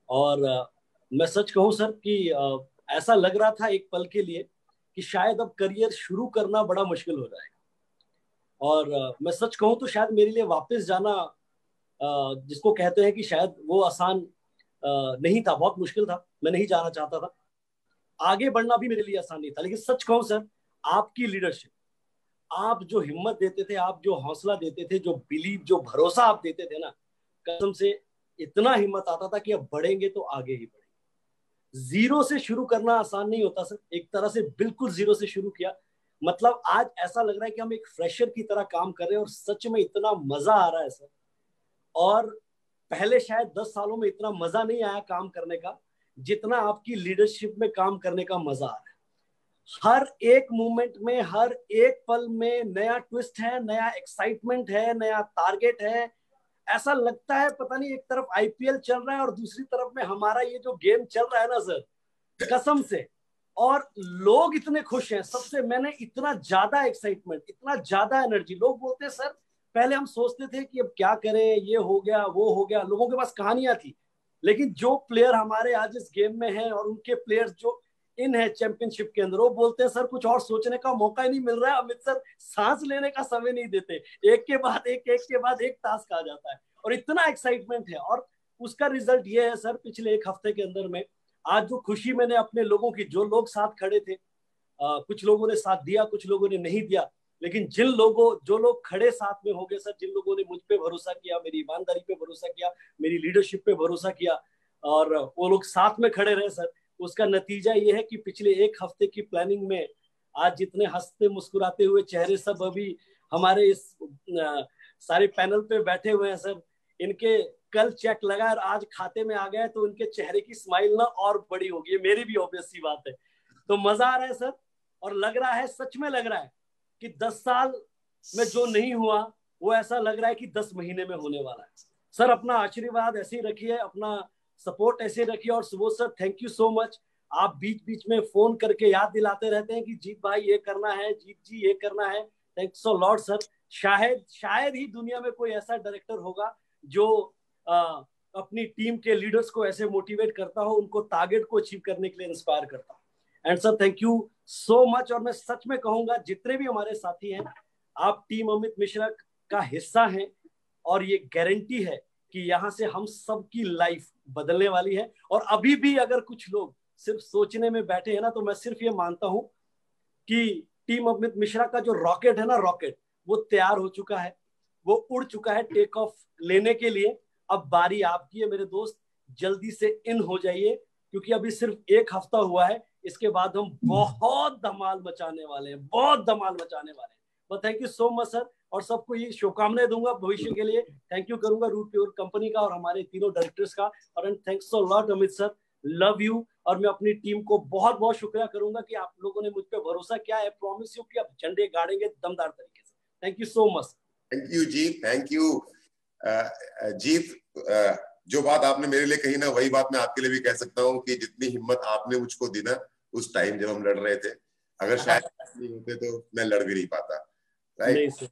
और मैं सच कहूँ सर कि ऐसा लग रहा था एक पल के लिए कि शायद अब करियर शुरू करना बड़ा मुश्किल हो जाएगा, और मैं सच कहूँ तो शायद मेरे लिए वापस जाना, जिसको कहते हैं कि शायद वो आसान नहीं था, बहुत मुश्किल था, मैं नहीं जाना चाहता था, आगे बढ़ना भी मेरे लिए आसान नहीं था। लेकिन सच कहूँ सर, आपकी लीडरशिप, आप जो हिम्मत देते थे, आप जो हौसला देते थे, जो बिलीव, जो भरोसा आप देते थे ना, कसम से इतना हिम्मत आता था कि अब बढ़ेंगे तो आगे ही बढ़ेंगे। जीरो से शुरू करना आसान नहीं होता सर, एक तरह से बिल्कुल जीरो से शुरू किया, मतलब आज ऐसा लग रहा है कि हम एक फ्रेशर की तरह काम कर रहे हैं, और सच में इतना मजा आ रहा है सर, और पहले शायद 10 सालों में इतना मजा नहीं आया काम करने का जितना आपकी लीडरशिप में काम करने का मजा आ रहा है। हर एक मूवमेंट में, हर एक पल में नया ट्विस्ट है, नया एक्साइटमेंट है, नया टारगेट है। ऐसा लगता है पता नहीं, एक तरफ आईपीएल चल रहा है और दूसरी तरफ में हमारा ये जो गेम चल रहा है ना सर, कसम से, और लोग इतने खुश हैं। सबसे मैंने इतना ज्यादा एक्साइटमेंट, इतना ज्यादा एनर्जी, लोग बोलते हैं सर पहले हम सोचते थे कि अब क्या करें, ये हो गया वो हो गया, लोगों के पास कहानियां थी, लेकिन जो प्लेयर हमारे आज इस गेम में हैं और उनके प्लेयर्स जो इन है चैंपियनशिप के अंदर, वो बोलते हैं सर कुछ और सोचने का मौका ही नहीं मिल रहा है, अमित सर सांस लेने का समय नहीं देते, एक के बाद एक टास्क आ जाता है, और इतना एक्साइटमेंट है। और उसका रिजल्ट ये है सर, पिछले एक हफ्ते के अंदर में आज जो खुशी मैंने अपने लोगों की, जो लोग साथ खड़े थे, कुछ लोगों ने साथ दिया, कुछ लोगों ने नहीं दिया, लेकिन जो लोग खड़े साथ में हो गए सर, जिन लोगों ने मुझ पे भरोसा किया, मेरी ईमानदारी पे भरोसा किया, मेरी लीडरशिप पे भरोसा किया, और वो लोग साथ में खड़े रहे सर, उसका नतीजा ये है कि पिछले एक हफ्ते की प्लानिंग में आज जितने हंसते मुस्कुराते हुए चेहरे सब अभी हमारे इस सारे पैनल पे बैठे हुए हैं सर, इनके कल चेक लगा और आज खाते में आ गया, तो उनके चेहरे की स्माइल ना और बड़ी होगी, मेरी भी ऑब्वियस सी बात है। तो मजा आ रहा है सर, और लग रहा है, सच में लग रहा है कि 10 साल में जो नहीं हुआ वो ऐसा लग रहा है कि 10 महीने में होने वाला है। सर अपना आशीर्वाद ऐसे ही रखिए, अपना सपोर्ट ऐसे रखिए, और Subodh sir thank you so much, आप बीच बीच में फोन करके याद दिलाते रहते हैं कि जीत भाई ये करना है, जीत जी ये करना है, थैंक्स अ लॉट सर। शायद ही दुनिया में कोई ऐसा डायरेक्टर होगा जो अपनी टीम के लीडर्स को ऐसे मोटिवेट करता हो, उनको टारगेट को अचीव करने के लिए इंस्पायर करता हो। And sir thank you so much, और मैं सच में कहूंगा जितने भी हमारे साथी हैं, आप टीम अमित मिश्रा का हिस्सा हैं, और ये गारंटी है कि यहाँ से हम सबकी लाइफ बदलने वाली है। और अभी भी अगर कुछ लोग सिर्फ सोचने में बैठे हैं ना, तो मैं सिर्फ ये मानता हूं कि टीम अमित मिश्रा का जो रॉकेट है ना, रॉकेट वो तैयार हो चुका है, वो उड़ चुका है टेक ऑफ लेने के लिए। अब बारी आपकी है मेरे दोस्त, जल्दी से इन हो जाइए, क्योंकि अभी सिर्फ एक हफ्ता हुआ है, इसके बाद हम बहुत धमाल मचाने वाले हैं, बहुत धमाल मचाने वाले हैं। तो thank you so much sir, और सबको ये शुभकामनाएं दूंगा भविष्य के लिए। थैंक यू करूंगा रूट प्योर कंपनी का और हमारे तीनों डायरेक्टर्स का, और thanks a lot Amit sir, love you. और मैं अपनी टीम को बहुत बहुत शुक्रिया करूंगा कि आप लोगों ने मुझ पर भरोसा किया है, प्रॉमिस यू कि आप झंडे गाड़ेंगे दमदार तरीके से। Thank you so much. Thank you Jeet, thank you Jeet. जो बात आपने मेरे लिए कही ना, वही बात मैं आपके लिए भी कह सकता हूँ कि जितनी हिम्मत आपने मुझको दी ना उस टाइम जब हम लड़ रहे थे, अगर शायद नहीं होते तो मैं लड़ भी नहीं पाता। राइट।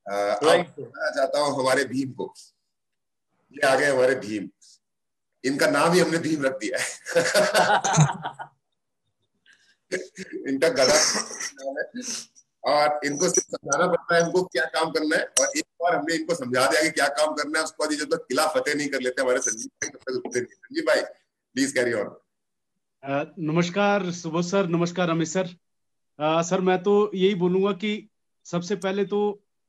अब मैं चाहता हूँ हमारे भीम को, ये आ गए हमारे भीम, इनका नाम ही हमने भीम रख दिया है। इनका गधा नाम है और इनको सिर्फ समझाना पड़ता है इनको क्या काम करना है, और एक बार हमने इनको समझा दिया कि क्या काम करना है, उसके बाद जब तक किला फतेह नहीं कर लेते हमारे संजीव भाई, तब तक रुकते नहीं। संजीव भाई प्लीज कैरी ऑन। नमस्कार सुबोध सर, नमस्कार अमित सर। सर मैं तो यही बोलूंगा कि सबसे पहले तो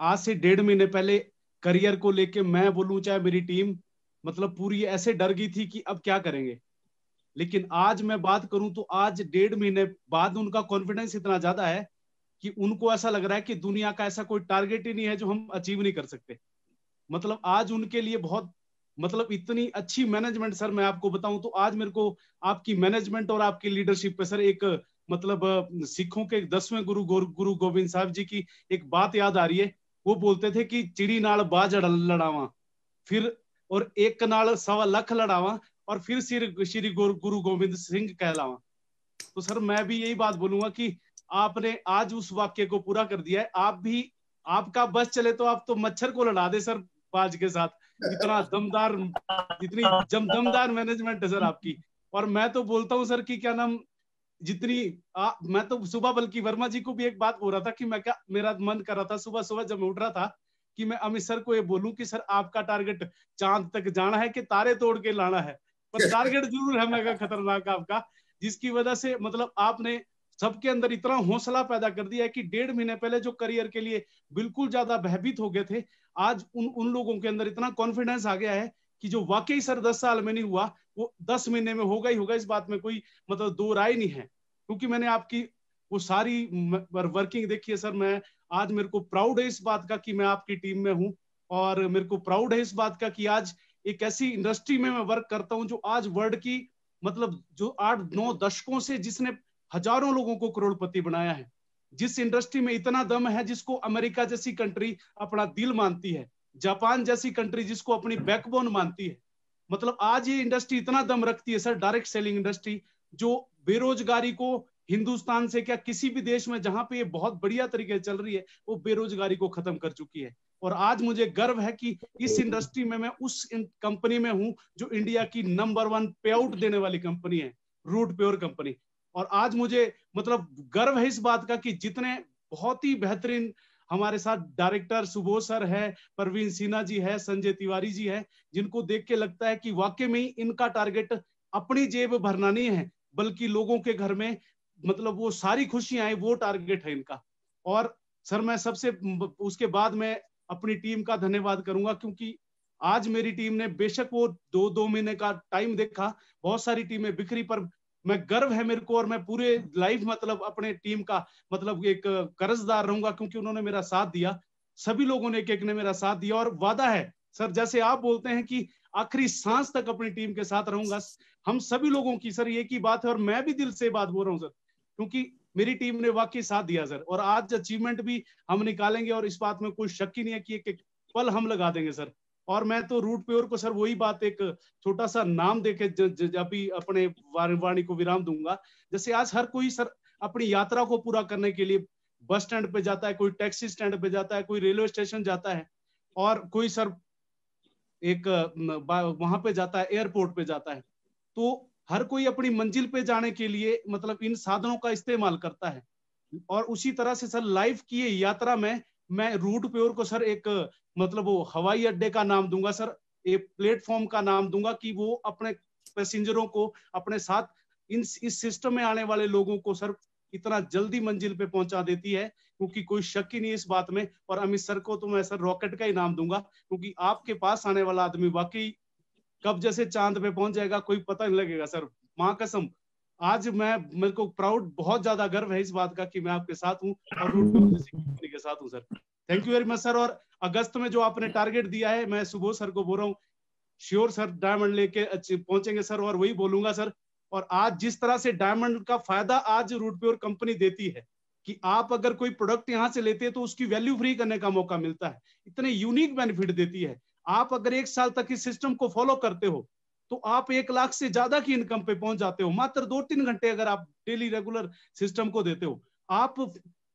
आज से 1.5 महीने पहले करियर को लेके मैं बोलूं चाहे मेरी टीम मतलब पूरी ऐसे डर गई थी कि अब क्या करेंगे, लेकिन आज मैं बात करूं तो आज 1.5 महीने बाद उनका कॉन्फिडेंस इतना ज्यादा है कि उनको ऐसा लग रहा है कि दुनिया का ऐसा कोई टारगेट ही नहीं है जो हम अचीव नहीं कर सकते। मतलब आज उनके लिए बहुत मतलब इतनी अच्छी मैनेजमेंट सर, मैं आपको बताऊं तो आज मेरे को आपकी मैनेजमेंट और आपकी लीडरशिप पे सर एक मतलब सिखों के 10वें गुरु गोविंद साहब जी की एक बात याद आ रही है। वो बोलते थे कि चिड़ी नाल बाज लड़ावा, फिर और एक नाल 1.25 लाख लड़ावा, और फिर श्री गुरु गोविंद सिंह कहलावा। तो सर मैं भी यही बात बोलूंगा कि आपने आज उस वाक्य को पूरा कर दिया है। आप भी, आपका बस चले तो आप तो मच्छर को लड़ा दे सर बाज के साथ। इतना दमदार, इतनी दमदार मैनेजमेंट है सर आपकी। और मैं तो बोलता हूँ सर कि क्या नाम, जितनी मैं तो सुबह बल्कि वर्मा जी को भी एक बात बोल रहा था कि मैं क्या, मेरा मन कर रहा था सुबह सुबह जब मैं उठ रहा था कि मैं अमित सर को ये बोलूं कि सर आपका टारगेट चांद तक जाना है कि तारे तोड़ के लाना है, पर टारगेट जरूर है मेगा खतरनाक आपका, जिसकी वजह से मतलब आपने सबके अंदर इतना हौसला पैदा कर दिया है कि 1.5 महीने पहले जो करियर के लिए बिल्कुल ज्यादा भयभीत हो गए थे, आज उन लोगों के अंदर इतना कॉन्फिडेंस आ गया है कि जो वाकई सर 10 साल में नहीं हुआ वो 10 महीने में होगा ही होगा। इस बात में कोई मतलब दो राय नहीं है, क्योंकि मैंने आपकी वो सारी वर्किंग देखी है सर। मैं आज मेरे को प्राउड है इस बात का कि मैं आपकी टीम में हूं, और मेरे को प्राउड है इस बात का कि आज एक ऐसी इंडस्ट्री में मैं वर्क करता हूं जो आज वर्ल्ड की मतलब जो 8-9 दशकों से जिसने हजारों लोगों को करोड़पति बनाया है, जिस इंडस्ट्री में इतना दम है जिसको अमेरिका जैसी कंट्री अपना दिल मानती है, जापान जैसी कंट्री जिसको अपनी बैकबोन मानती है, मतलब आज ये इंडस्ट्री इतना दम रखती है सर, डायरेक्ट सेलिंग इंडस्ट्री, जो बेरोजगारी को हिंदुस्तान से क्या किसी भी देश में जहां पे ये बहुत बढ़िया तरीके से चल रही है वो बेरोजगारी को खत्म कर चुकी है। और आज मुझे गर्व है कि इस इंडस्ट्री में मैं उस कंपनी में हूं जो इंडिया की नंबर 1 पे आउट देने वाली कंपनी है, रूट प्योर कंपनी। और आज मुझे मतलब गर्व है इस बात का कि जितने बहुत ही बेहतरीन हमारे साथ डायरेक्टर सुबोध सर है, परवीन सिन्हा जी है, संजय तिवारी जी है, जिनको देख के लगता है कि वाकई में ही इनका टारगेट अपनी जेब भरना नहीं है बल्कि लोगों के घर में मतलब वो सारी खुशियां आए, वो टारगेट है इनका। और सर मैं सबसे उसके बाद मैं अपनी टीम का धन्यवाद करूंगा, क्योंकि आज मेरी टीम ने बेशक वो 2 महीने का टाइम देखा, बहुत सारी टीमें बिखरी, पर मैं गर्व है मेरे को और मैं पूरे लाइफ मतलब अपने टीम का मतलब एक कर्जदार रहूंगा, क्योंकि उन्होंने मेरा साथ दिया, सभी लोगों ने एक ने मेरा साथ दिया। और वादा है सर, जैसे आप बोलते हैं कि आखिरी सांस तक अपनी टीम के साथ रहूंगा, हम सभी लोगों की सर एक ही बात है, और मैं भी दिल से बात बोल रहा हूँ सर, क्योंकि मेरी टीम ने वाकई साथ दिया सर। और आज अचीवमेंट भी हम निकालेंगे और इस बात में कोई शक ही नहीं है कि एक पल हम लगा देंगे सर। और मैं तो रूट प्योर को सर वही बात एक छोटा सा नाम देके अभी अपने वाणी को विराम दूंगा। जैसे आज हर कोई सर अपनी यात्रा को पूरा करने के लिए बस स्टैंड पे जाता है, कोई टैक्सी स्टैंड पे जाता है, कोई रेलवे स्टेशन जाता है, और कोई सर एक वहां पे जाता है, एयरपोर्ट पे जाता है। तो हर कोई अपनी मंजिल पे जाने के लिए मतलब इन साधनों का इस्तेमाल करता है। और उसी तरह से सर लाइफ की यात्रा में मैं रूट प्योर को सर एक मतलब वो हवाई अड्डे का नाम दूंगा सर, एक प्लेटफॉर्म का नाम दूंगा कि वो अपने पैसेंजरों को अपने साथ इस सिस्टम में आने वाले लोगों को सर इतना जल्दी मंजिल पे पहुंचा देती है, क्योंकि कोई शक ही नहीं इस बात में। और अमित सर को तो मैं सर रॉकेट का ही नाम दूंगा, क्योंकि आपके पास आने वाला आदमी वाकई कब जैसे चांद पे पहुंच जाएगा कोई पता नहीं लगेगा सर, मां कसम। आज मेरे को प्राउड बहुत ज्यादा गर्व है इस बात का कि मैं आपके साथ हूँ और रूट जैसी कंपनी के साथ हूँ sir. Thank you very much sir. और अगस्त में जो आपने टारगेट दिया है, मैं सुबोध सर को बोल रहा हूँ, श्योर सर डायमंड लेके अच्छे पहुंचेंगे सर। और वही बोलूंगा सर, और आज जिस तरह से डायमंड का फायदा आज रूट प्योर कंपनी देती है कि आप अगर कोई प्रोडक्ट यहाँ से लेते हैं तो उसकी वैल्यू फ्री करने का मौका मिलता है, इतने यूनिक बेनिफिट देती है। आप अगर 1 साल तक इस सिस्टम को फॉलो करते हो तो आप 1 लाख से ज्यादा की इनकम पे पहुंच जाते हो, मात्र 2-3 घंटे अगर आप डेली रेगुलर सिस्टम को देते हो। आप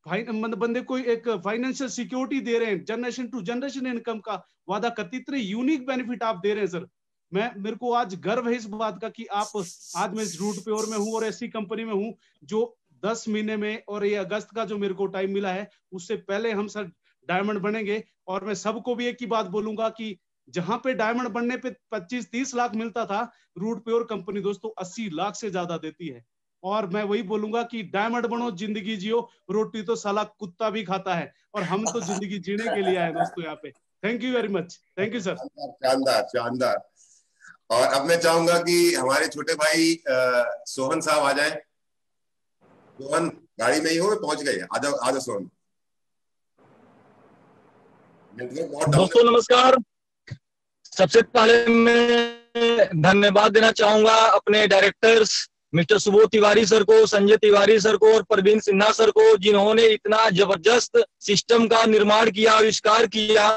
बंदे को एक फाइनेंशियल सिक्योरिटी दे रहे हैं, जनरेशन टू जनरेशन इनकम का वादा करते, इतने यूनिक बेनिफिट आप दे रहे हैं सर। मेरे को आज गर्व है इस बात का कि आप आज मैं इस रूट प्योर में हूं और ऐसी कंपनी में हूं जो 10 महीने में और ये अगस्त का जो मेरे को टाइम मिला है उससे पहले हम सर डायमंड बनेंगे। और मैं सबको भी एक ही बात बोलूंगा कि जहां पे डायमंड बनने पे 25-30 लाख मिलता था, रूट प्योर कंपनी दोस्तों 80 लाख से ज्यादा देती है। और मैं वही बोलूंगा कि डायमंड बनो, जिंदगी जियो, रोटी तो साला कुत्ता भी खाता है, और हम तो जिंदगी जीने के लिए आए दोस्तों यहाँ पे। Thank you very much. Thank you sir. शानदार शानदार। और अब मैं चाहूंगा कि हमारे छोटे भाई सोहन साहब आ जाएं। सोहन गाड़ी में ही हो, पहुंच गए? आ जाओ आ जाओ सोहन। दोस्तों नमस्कार। सबसे पहले मैं धन्यवाद देना चाहूंगा अपने directors mister Subodh Tiwari sir को, संजय तिवारी सर को और प्रवीण सिन्हा सर को, जिन्होंने इतना जबरदस्त सिस्टम का निर्माण किया, आविष्कार किया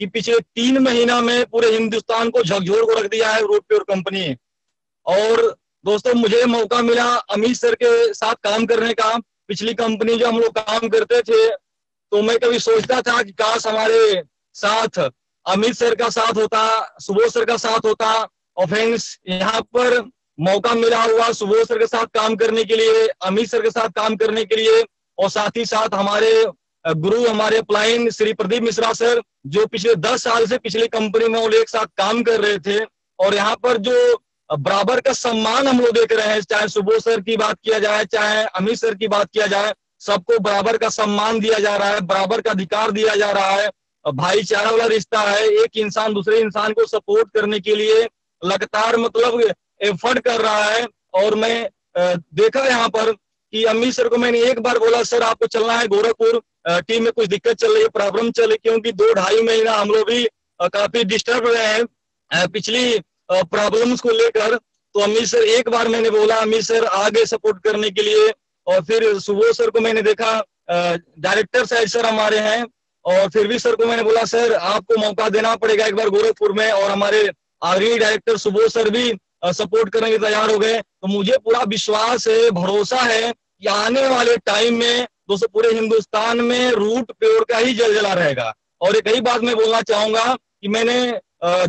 कि पिछले 3 महीना में पूरे हिंदुस्तान को झकझोर को रख दिया है रूट प्योर कंपनी। और दोस्तों मुझे मौका मिला अमित सर के साथ काम करने का। पिछली कंपनी जो हम लोग काम करते थे तो मैं कभी सोचता था कि काश हमारे साथ अमित सर का साथ होता, सुबोध सर का साथ होता। और फ्रेंड्स यहाँ पर मौका मिला हुआ सुबोध सर के साथ काम करने के लिए, अमित सर के साथ काम करने के लिए, और साथ ही साथ हमारे गुरु, हमारे अपलाइन श्री प्रदीप मिश्रा सर, जो पिछले 10 साल से पिछली कंपनी में वो एक साथ काम कर रहे थे। और यहाँ पर जो बराबर का सम्मान हम लोग देख रहे हैं, चाहे सुबोध सर की बात किया जाए, चाहे अमित सर की बात किया जाए, सबको बराबर का सम्मान दिया जा रहा है, बराबर का अधिकार दिया जा रहा है। भाईचारा वाला रिश्ता है, एक इंसान दूसरे इंसान को सपोर्ट करने के लिए लगातार मतलब एफर्ट कर रहा है। और मैं देखा यहाँ पर कि अमित सर को मैंने एक बार बोला सर आपको चलना है गोरखपुर, टीम में कुछ दिक्कत चल रही है, प्रॉब्लम चल रही, क्योंकि 2-2.5 महीना हम लोग भी काफी डिस्टर्ब रहे हैं पिछली प्रॉब्लम्स को लेकर। तो अमित सर एक बार मैंने बोला अमित सर आगे सपोर्ट करने के लिए। और फिर सुबोध सर को मैंने देखा, डायरेक्टर साहब सर हमारे हैं, और फिर भी सर को मैंने बोला सर आपको मौका देना पड़ेगा एक बार गोरखपुर में। और हमारे आर्मी डायरेक्टर सुबोध सर भी सपोर्ट करने के तैयार हो गए। तो मुझे पूरा विश्वास है, भरोसा है कि आने वाले टाइम में दोस्तों पूरे हिंदुस्तान में रूट प्योर का ही जलजला रहेगा। और एक ही बात मैं बोलना चाहूंगा कि मैंने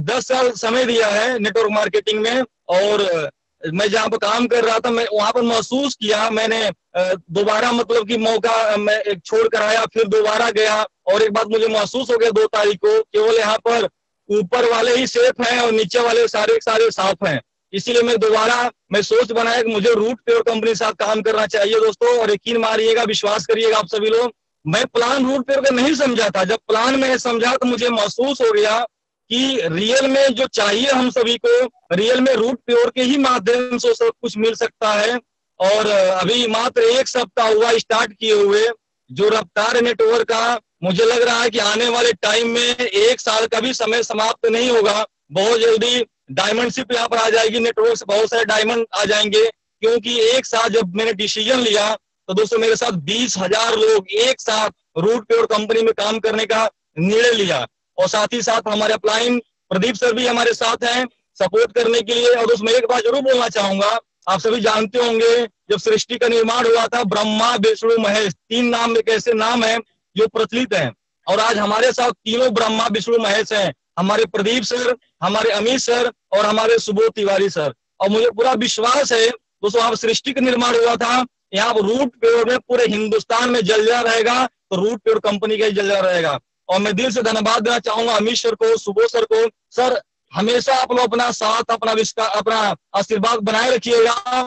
10 साल समय दिया है नेटवर्क मार्केटिंग में, और मैं जहाँ पर काम कर रहा था मैं वहां पर महसूस किया, मैंने दोबारा मतलब कि मौका मैं एक छोड़ कर आया, फिर दोबारा गया, और एक बात मुझे महसूस हो गया 2 तारीख को, केवल यहाँ पर ऊपर वाले ही सेफ हैं और नीचे वाले सारे साफ हैं। इसीलिए मैं सोच बनाया कि मुझे रूट प्योर कंपनी के साथ काम करना चाहिए दोस्तों। और यकीन मारिएगा, विश्वास करिएगा आप सभी लोग, मैं प्लान रूट प्योर का नहीं समझा था। जब प्लान मैंने समझा तो मुझे महसूस हो गया कि रियल में जो चाहिए हम सभी को, रियल में रूट प्योर के ही माध्यम से सब कुछ मिल सकता है। और अभी मात्र 1 सप्ताह हुआ स्टार्ट किए हुए, जो रफ्तार नेटवर्क का मुझे लग रहा है कि आने वाले टाइम में 1 साल का भी समय समाप्त नहीं होगा। बहुत जल्दी डायमंडशिप यहाँ पर आ जाएगी, नेटवर्क से बहुत सारे डायमंड आ जाएंगे। क्योंकि एक साथ जब मैंने डिसीजन लिया तो दोस्तों मेरे साथ 20,000 लोग एक साथ रूट प्योर कंपनी में काम करने का निर्णय लिया। और साथ ही साथ हमारे अपलाइन प्रदीप सर भी हमारे साथ हैं सपोर्ट करने के लिए। और दोस्तों मैं एक बात जरूर बोलना चाहूंगा, आप सभी जानते होंगे जब सृष्टि का निर्माण हुआ था, ब्रह्मा विष्णु महेश 3 नाम एक ऐसे नाम है जो प्रचलित हैं। और आज हमारे साथ तीनों ब्रह्मा विष्णु महेश हैं, हमारे प्रदीप सर, हमारे अमित सर और हमारे सुबोध तिवारी सर। और मुझे पूरा विश्वास है दोस्तों, यहाँ सृष्टि का निर्माण हुआ था, यहाँ रूट प्योर में पूरे हिंदुस्तान में जलजला रहेगा तो रूट प्योर कंपनी का ही जलजला रहेगा। और मैं दिल से धन्यवाद देना चाहूंगा अमित सर को, सुबोध सर को। सर हमेशा आप लोग अपना साथ, अपना आशीर्वाद बनाए रखिएगा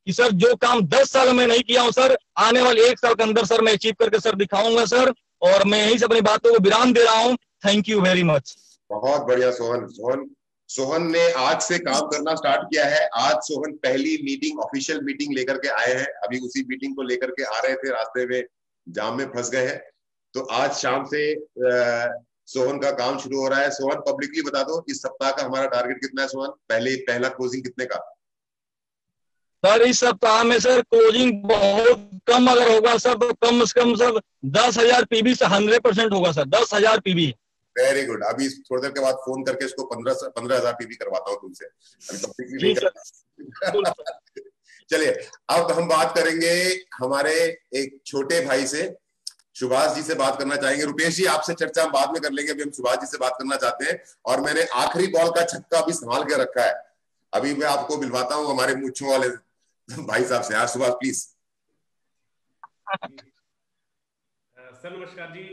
कि सर जो काम 10 साल में नहीं किया हूं सर, आने वाले 1 साल के अंदर सर मैं अचीव करके सर दिखाऊंगा सर। और मैं यही से अपनी बातों को विराम दे रहा हूँ। Thank you very much. बहुत बढ़िया सोहन ने आज से काम करना स्टार्ट किया है। आज सोहन पहली मीटिंग, ऑफिशियल मीटिंग लेकर के आए हैं। अभी उसी मीटिंग को लेकर के आ रहे थे, रास्ते में जाम में फंस गए हैं। तो आज शाम से सोहन का काम शुरू हो रहा है। सोहन पब्लिकली बता दो इस सप्ताह का हमारा टारगेट कितना है सोहन? पहला क्लोजिंग कितने का? सर इस सप्ताह में सर क्लोजिंग बहुत कम अगर होगा सर तो कम से कम सर 10,000 पीबी से 100% होगा सर, 10,000 पीबी। Very good. अभी थोड़ी देर के बाद फोन करके इसको 15,000 पीबी करवाता हूँ तुमसे। चलिए अब हम बात करेंगे हमारे एक छोटे भाई से। सुभाष जी से बात करना चाहेंगे। रुपेश जी आपसे चर्चा हम बाद में कर लेंगे, अभी हम सुभाष जी से बात करना चाहते हैं। और मैंने आखिरी बॉल का छक्का भी संभाल के रखा है, अभी मैं आपको मिलवाता हूँ हमारे मूंछों वाले भाई साहब से। सुभाष प्लीज। सर नमस्कार जी,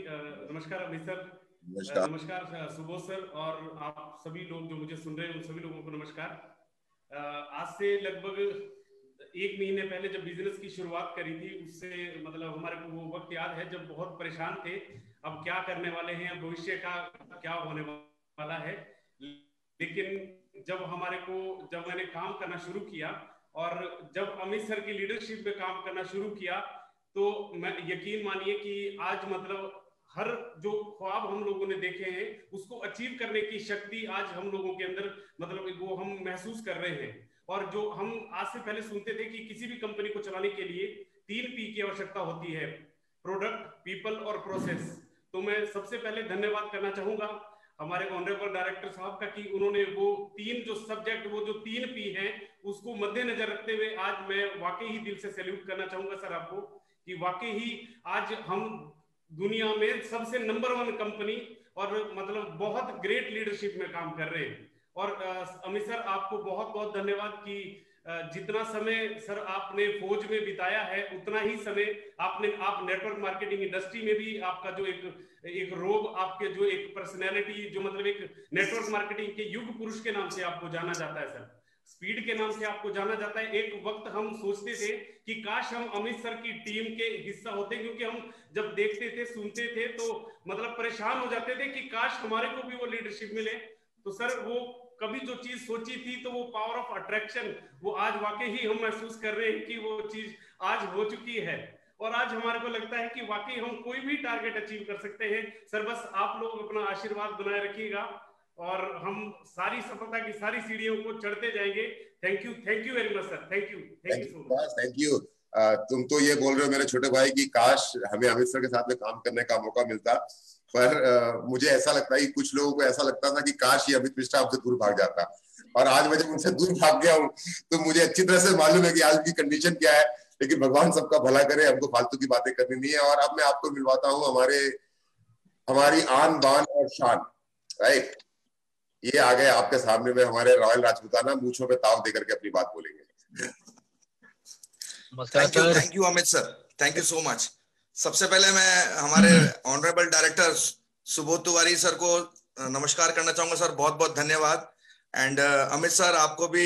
नमस्कार अमित सर, नमस्कार सुबोध सर, और आप सभी लोग जो मुझे सुन रहे हैं उन सभी लोगों को नमस्कार। आज से लगभग 1 महीने पहले जब बिजनेस की शुरुआत करी थी, उससे मतलब हमारे को वो वक्त याद है जब बहुत परेशान थे, अब क्या करने वाले हैं, भविष्य का क्या होने वाला है। लेकिन जब मैंने काम करना शुरू किया और जब अमित सर की लीडरशिप में काम करना शुरू किया, तो मैं यकीन मानिए कि आज मतलब हर जो ख्वाब हम लोगों ने देखे हैं उसको अचीव करने की शक्ति आज हम लोगों के अंदर मतलब वो हम महसूस कर रहे हैं। और जो हम आज से पहले सुनते थे कि किसी भी कंपनी को चलाने के लिए 3 P की आवश्यकता होती है, प्रोडक्ट, पीपल और प्रोसेस। तो मैं सबसे पहले धन्यवाद करना चाहूंगा हमारे ऑनरेबल डायरेक्टर साहब का कि उन्होंने वो 3 जो सब्जेक्ट, वो जो 3 P हैं उसको मद्देनजर रखते हुए आज मैं वाकई ही दिल से सैल्यूट करना चाहूंगा सर आपको, कि वाकई ही आज हम दुनिया में सबसे नंबर 1 कंपनी और मतलब बहुत ग्रेट लीडरशिप में काम कर रहे हैं। और अमित सर आपको बहुत बहुत धन्यवाद कि जितना समय सर आपने फौज में बिताया है उतना ही समय आप नेटवर्क मार्केटिंग इंडस्ट्री में भी आपका जो एक रोब, आपके जो एक पर्सनैलिटी, जो मतलब एक नेटवर्क मार्केटिंग के युग पुरुष के नाम से आपको जाना जाता है सर, स्पीड के नाम से आपको जाना जाता है। एक वक्त हम सोचते थे कि काश हम अमित सर की टीम के हिस्सा होते, क्योंकि हम जब देखते थे, सुनते थे तो मतलब परेशान हो जाते थे कि काश हमारे को भी वो लीडरशिप मिले। तो सर वो कभी जो चीज सोची थी, तो वो पावर ऑफ अट्रैक्शन वो आज वाकई ही हम महसूस कर रहे हैं कि वो चीज आज हो चुकी है। और आज हमारे को लगता है कि वाकई हम कोई भी टारगेट अचीव कर सकते हैं सर, बस आप लोग अपना आशीर्वाद बनाए रखिएगा और हम सारी सफलता की सारी सीढ़ियों को चढ़ते जाएंगे। Thank you very much sir, thank you so much. Thank you. तुम तो ये बोल रहे हो मेरे छोटे भाई कि काश हमें अमित सर के साथ में काम करने का मौका मिलता, पर मुझे ऐसा लगता है कि कुछ लोगों को ऐसा लगता था कि काश ये अमित मिश्रा हमसे दूर भाग जाता। और आज मैं जब उनसे दूर भाग गया हूँ तो मुझे अच्छी तरह से मालूम है कि आज की कंडीशन क्या है। लेकिन भगवान सबका भला करे, हमको फालतू की बातें करनी नहीं है। और अब मैं आपको मिलवाता हूँ हमारी आन बान और शान, राइट। ये आ गए आपके सामने में हमारे रॉयल राजपूताना, मूंछों पे ताव देकर के अपनी बात बोलेंगे। Thank you Amit sir, thank you so much. सबसे पहले मैं हमारे honourable director Subodh Tiwari sir को नमस्कार करना चाहूंगा। सर बहुत बहुत धन्यवाद। एंड अमित सर आपको भी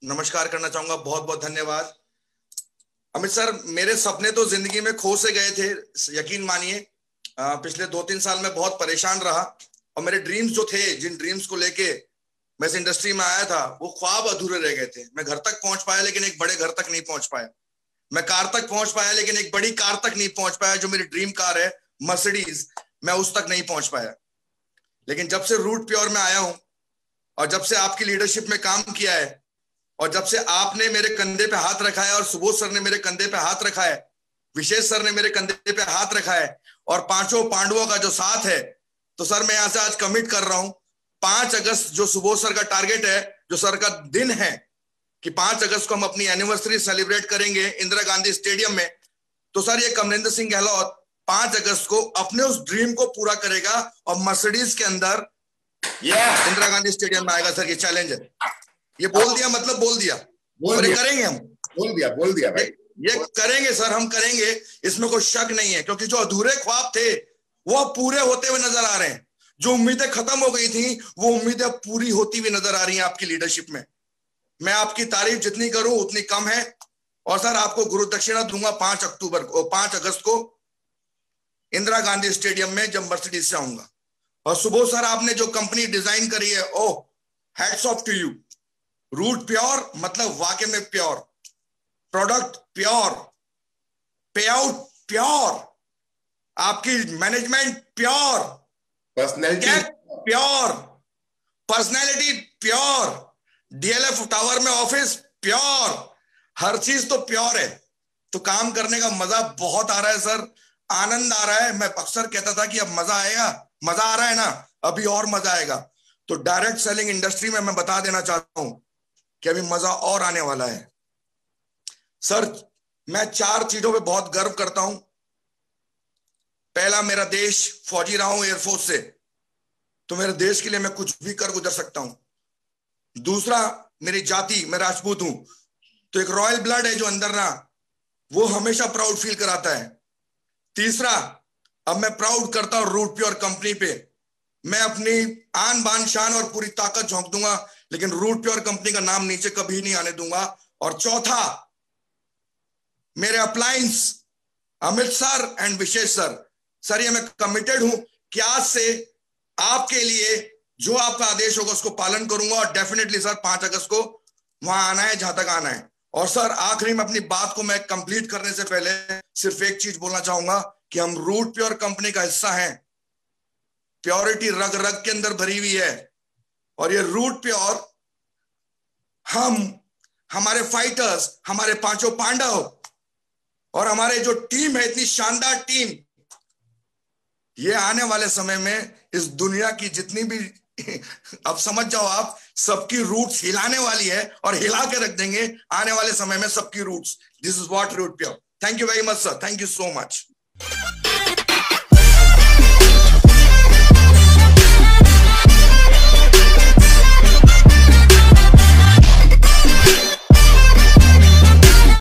नमस्कार करना चाहूंगा, बहुत बहुत धन्यवाद। अमित सर मेरे सपने तो जिंदगी में खो से गए थे, यकीन मानिए। पिछले 2-3 साल में बहुत परेशान रहा और मेरे ड्रीम्स जो थे, जिन ड्रीम्स को लेके मैं इस इंडस्ट्री में आया था, वो ख्वाब अधूरे रह गए थे। मैं घर तक पहुंच पाया लेकिन एक बड़े घर तक नहीं पहुंच पाया। मैं कार तक पहुंच पाया लेकिन एक बड़ी कार तक नहीं पहुंच पाया, जो मेरी ड्रीम कार है मर्सिडीज, मैं उस तक नहीं पहुंच पाया। लेकिन जब से रूट प्योर में आया हूं और जब से आपकी लीडरशिप में काम किया है और जब से आपने मेरे कंधे पे हाथ रखा है और सुबोध सर ने मेरे कंधे पे हाथ रखा है, विशेष सर ने मेरे कंधे पे हाथ रखा है और 5 पांडवों का जो साथ है, तो सर मैं यहां से आज कमिट कर रहा हूं 5 अगस्त जो सुबोध सर का टारगेट है, जो सर का दिन है कि 5 अगस्त को हम अपनी एनिवर्सरी सेलिब्रेट करेंगे इंदिरा गांधी स्टेडियम में। तो सर ये कमलेंद्र सिंह गहलोत 5 अगस्त को अपने उस ड्रीम को पूरा करेगा और मर्सिडीज के अंदर इंदिरा गांधी स्टेडियम में आएगा। सर ये चैलेंज है, ये बोल दिया मतलब बोल दिया, और ये करेंगे हम। बोल दिया भाई, ये करेंगे सर, हम करेंगे, इसमें कोई शक नहीं है। क्योंकि जो अधूरे ख्वाब थे वो पूरे होते हुए नजर आ रहे हैं। जो उम्मीदें खत्म हो गई थी वो उम्मीदें पूरी होती हुई नजर आ रही हैं आपकी लीडरशिप में। मैं आपकी तारीफ जितनी करूं उतनी कम है। और सर आपको गुरु दक्षिणा दूंगा 5 अगस्त को इंदिरा गांधी स्टेडियम में जब मर्सिडीज से आऊंगा। और सुबोध सर आपने जो कंपनी डिजाइन करी है, oh hats off to you. Root pure मतलब वाकई में pure, product pure, payout pure, आपकी management pure, personality pure, personality pure, DLF tower में ऑफिस प्योर, हर चीज तो प्योर है। तो काम करने का मजा बहुत आ रहा है सर, आनंद आ रहा है। मैं अक्सर कहता था कि अब मजा आएगा, मजा आ रहा है ना, अभी और मजा आएगा। तो डायरेक्ट सेलिंग इंडस्ट्री में मैं बता देना चाहता हूं कि अभी मजा और आने वाला है। सर मैं 4 चीजों पे बहुत गर्व करता हूं। पहला, मेरा देश, फौजी रहा हूं एयरफोर्स से, तो मेरे देश के लिए मैं कुछ भी कर गुजर सकता हूं। दूसरा, मेरी जाति, मैं राजपूत हूं, तो एक रॉयल ब्लड है जो अंदर ना, वो हमेशा प्राउड फील कराता है। तीसरा, अब मैं प्राउड करता हूं रूट प्योर कंपनी पे, मैं अपनी आन बान शान और पूरी ताकत झोंक दूंगा, लेकिन रूट प्योर कंपनी का नाम नीचे कभी नहीं आने दूंगा। और चौथा, मेरे appliance Amit sir and Vishesh sir, ये मैं कमिटेड हूं कि आज से आपके लिए जो आपका आदेश होगा उसको पालन करूंगा, और डेफिनेटली सर 5 अगस्त को वहां आना है जहां तक आना है। और सर आखिरी में अपनी बात को मैं कंप्लीट करने से पहले सिर्फ एक चीज बोलना चाहूंगा कि हम रूट प्योर कंपनी का हिस्सा हैं। प्योरिटी रग रग के अंदर भरी हुई है, और ये रूट प्योर, हमारे फाइटर्स, हमारे 5 पांडव और हमारे जो टीम है, इतनी शानदार टीम, ये आने वाले समय में इस दुनिया की जितनी भी अब समझ जाओ आप, सबकी रूट्स हिलाने वाली है और हिला के रख देंगे आने वाले समय में सबकी roots. This is what root pure. Thank you very much sir, thank you so much.